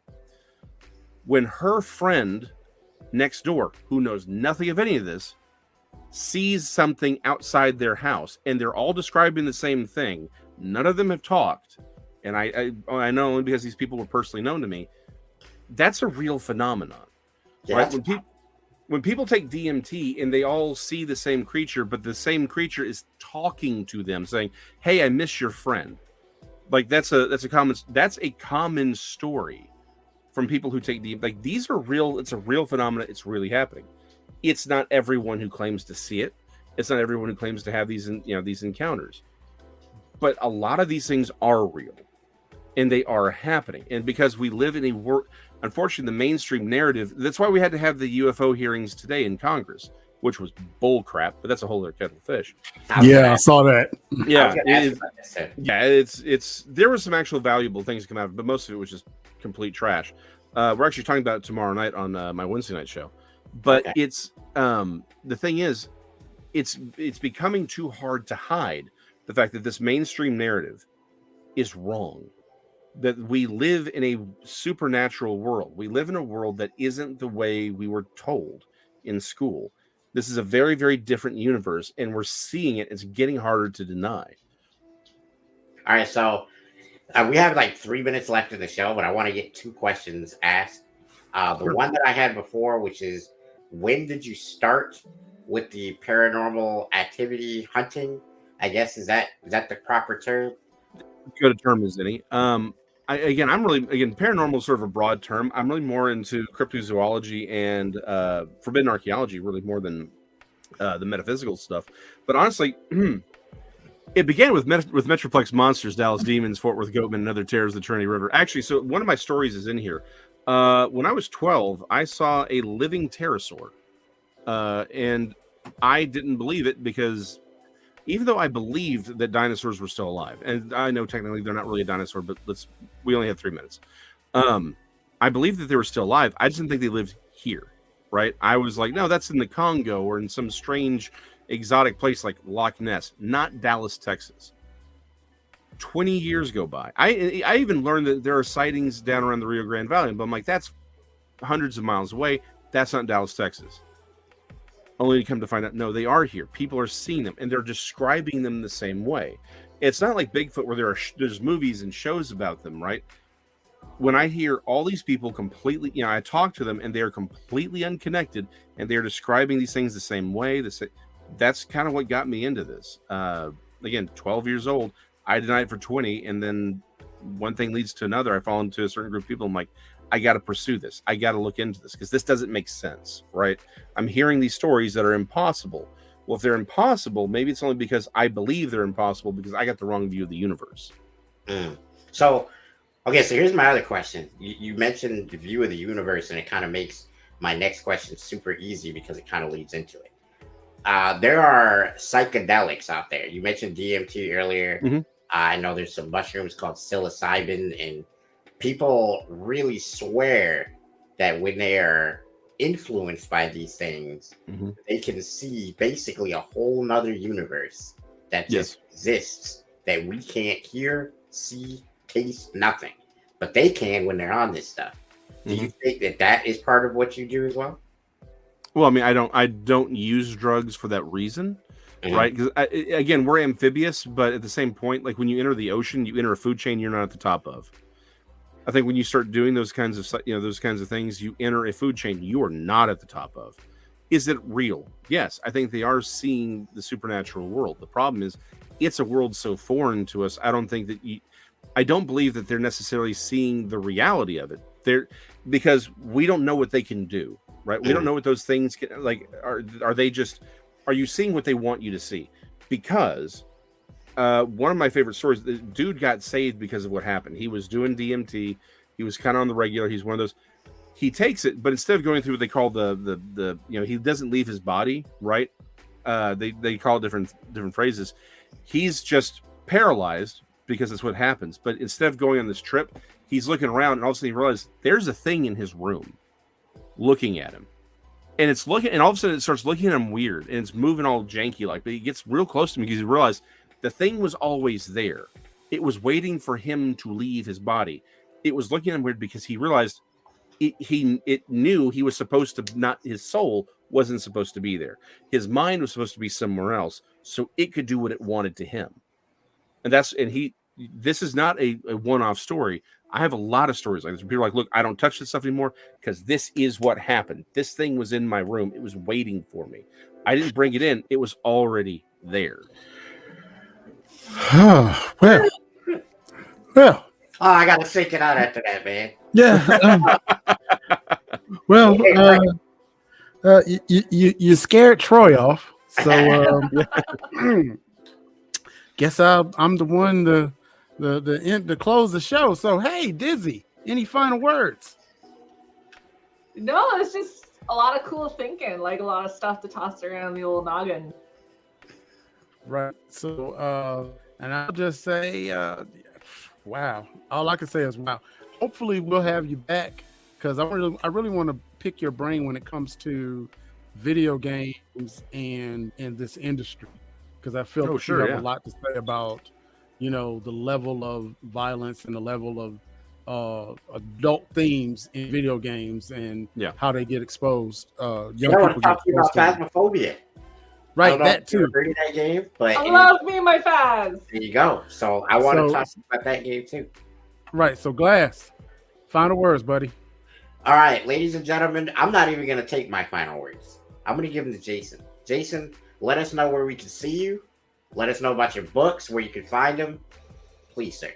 When her friend next door, who knows nothing of any of this, sees something outside their house, and they're all describing the same thing. None of them have talked. And I know only because these people were personally known to me. That's a real phenomenon. Yeah. Right? When people take DMT and they all see the same creature, but the same creature is talking to them saying, "Hey, I miss your friend." Like that's a common story from people who take DMT. Like these are real. It's a real phenomenon. It's really happening. It's not everyone who claims to see it. It's not everyone who claims to have these encounters. But a lot of these things are real, and they are happening. And because we live in a world, unfortunately, the mainstream narrative. That's why we had to have the UFO hearings today in Congress, which was bull crap. But that's a whole other kettle of fish. Yeah, I saw that. Yeah, it's there were some actual valuable things come out of it, but most of it was just complete trash. We're actually talking about it tomorrow night on my Wednesday night show. But Okay. it's the thing is, it's becoming too hard to hide the fact that this mainstream narrative is wrong. That we live in a supernatural world. We live in a world that isn't the way we were told in school. This is a very, very different universe, and we're seeing it. It's getting harder to deny. All right, so we have like 3 minutes left in the show, but I want to get 2 questions asked. The one that I had before, which is, when did you start with the paranormal activity hunting? I guess is that the proper term? Good a term as any. Paranormal is sort of a broad term. I'm really more into cryptozoology and forbidden archaeology, really more than the metaphysical stuff. But honestly, it began with Metroplex Monsters, Dallas Demons, Fort Worth Goatmen, and Other Terrors of the Trinity River. Actually, so one of my stories is in here. When I was 12, I saw a living pterosaur, and I didn't believe it because even though I believed that dinosaurs were still alive, and I know technically they're not really a dinosaur, but we only have 3 minutes. I believed that they were still alive. I just didn't think they lived here, right? I was like, no, that's in the Congo or in some strange exotic place like Loch Ness, not Dallas, Texas. 20 years go by. I even learned that there are sightings down around the Rio Grande Valley, but I'm like, that's hundreds of miles away. That's not Dallas, Texas. Only to come to find out, no, they are here. People are seeing them, and they're describing them the same way. It's not like Bigfoot where there's movies and shows about them, right? When I hear all these people completely, I talk to them, and they are completely unconnected, and they're describing these things the same way. That's kind of what got me into this. Again, 12 years old. I denied it for 20, and then one thing leads to another. I fall into a certain group of people. I'm like, I got to pursue this. I got to look into this because this doesn't make sense, right? I'm hearing these stories that are impossible. Well, if they're impossible, maybe it's only because I believe they're impossible because I got the wrong view of the universe. So here's my other question. You mentioned the view of the universe, and it kind of makes my next question super easy because it kind of leads into it. There are psychedelics out there. You mentioned DMT earlier. Mm-hmm. I know there's some mushrooms called psilocybin, and people really swear that when they are influenced by these things, they can see basically a whole nother universe that just exists that we can't hear, see, taste, nothing. But they can when they're on this stuff. Do you think that is part of what you do as well? Well, I mean, I don't use drugs for that reason, right? Because again, we're amphibious, but at the same point, like when you enter the ocean, you enter a food chain you're not at the top of. I think when you start doing those kinds of things, you enter a food chain you are not at the top of. Is it real? Yes, I think they are seeing the supernatural world. The problem is, it's a world so foreign to us. I don't believe that they're necessarily seeing the reality of it. Because we don't know what they can do, right? We don't know what those things can, like. Are you seeing what they want you to see? Because one of my favorite stories, the dude got saved because of what happened. He was doing DMT. He was kind of on the regular. He's one of those. he takes it, but instead of going through what they call the he doesn't leave his body, right? They call it different phrases. He's just paralyzed because that's what happens. But instead of going on this trip, he's looking around, and all of a sudden he realizes there's a thing in his room looking at him. And it's looking, and all of a sudden it starts looking at him weird, and it's moving all janky like. But he gets real close to him because he realized the thing was always there. It was waiting for him to leave his body. It was looking at him weird because he realized it knew he was supposed to not. His soul wasn't supposed to be there. His mind was supposed to be somewhere else, so it could do what it wanted to him. And this is not a one-off story. I have a lot of stories like this. People are like, look, I don't touch this stuff anymore because this is what happened. This thing was in my room. It was waiting for me. I didn't bring it in. It was already there. well. Oh, I got to shake it out after that, man. Yeah. Well, you scared Troy off. So guess I'm the one to close the show. So hey, Dizzy, any final words? No, it's just a lot of cool thinking, like a lot of stuff to toss around the old noggin. Right. So and I'll just say wow. All I can say is wow. Hopefully we'll have you back because I really want to pick your brain when it comes to video games and in this industry, because I feel you have a lot to say about the level of violence and the level of adult themes in video games and how they get exposed. Young people talk about Phasmophobia. Right, that too. That game, but I love me my Phas. There you go. So I want to talk about that game too. Right. So Glass, final words, buddy. All right, ladies and gentlemen, I'm not even going to take my final words. I'm going to give them to Jason. Jason, let us know where we can see you. Let us know about your books, where you can find them. Please, sir.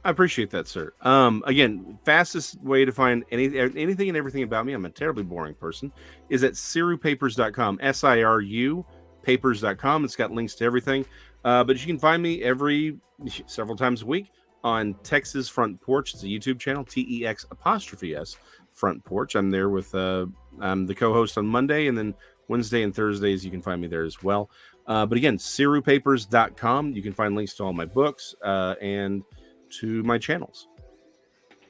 I appreciate that, sir. Again, fastest way to find anything and everything about me, I'm a terribly boring person, is at sirupapers.com, SIRU papers.com. It's got links to everything. But you can find me several times a week on Texas Front Porch. It's a YouTube channel, TEX' Front Porch. I'm there with I'm the co-host on Monday, and then Wednesday and Thursdays you can find me there as well. But again, sirupapers.com. You can find links to all my books and to my channels.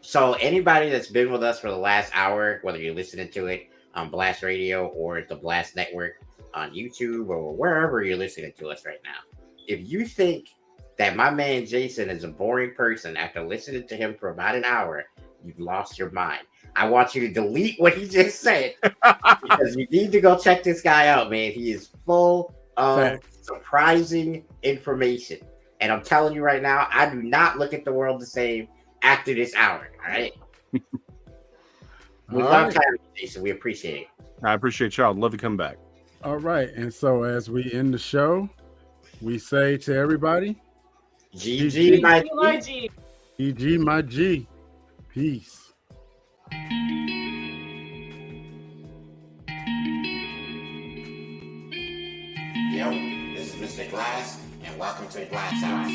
So anybody that's been with us for the last hour, whether you're listening to it on Blast Radio or the Blast Network on YouTube or wherever you're listening to us right now, if you think that my man Jason is a boring person after listening to him for about an hour, you've lost your mind. I want you to delete what he just said because you need to go check this guy out, man. He is full of surprising information. And I'm telling you right now, I do not look at the world the same after this hour. All right. We love having you, Jason. We appreciate it. I appreciate y'all. I'd love to come back. All right. And so as we end the show, we say to everybody, GG, my G. GG, my G. Peace. Yo, this is Mr. Glass, and welcome to the Glass House.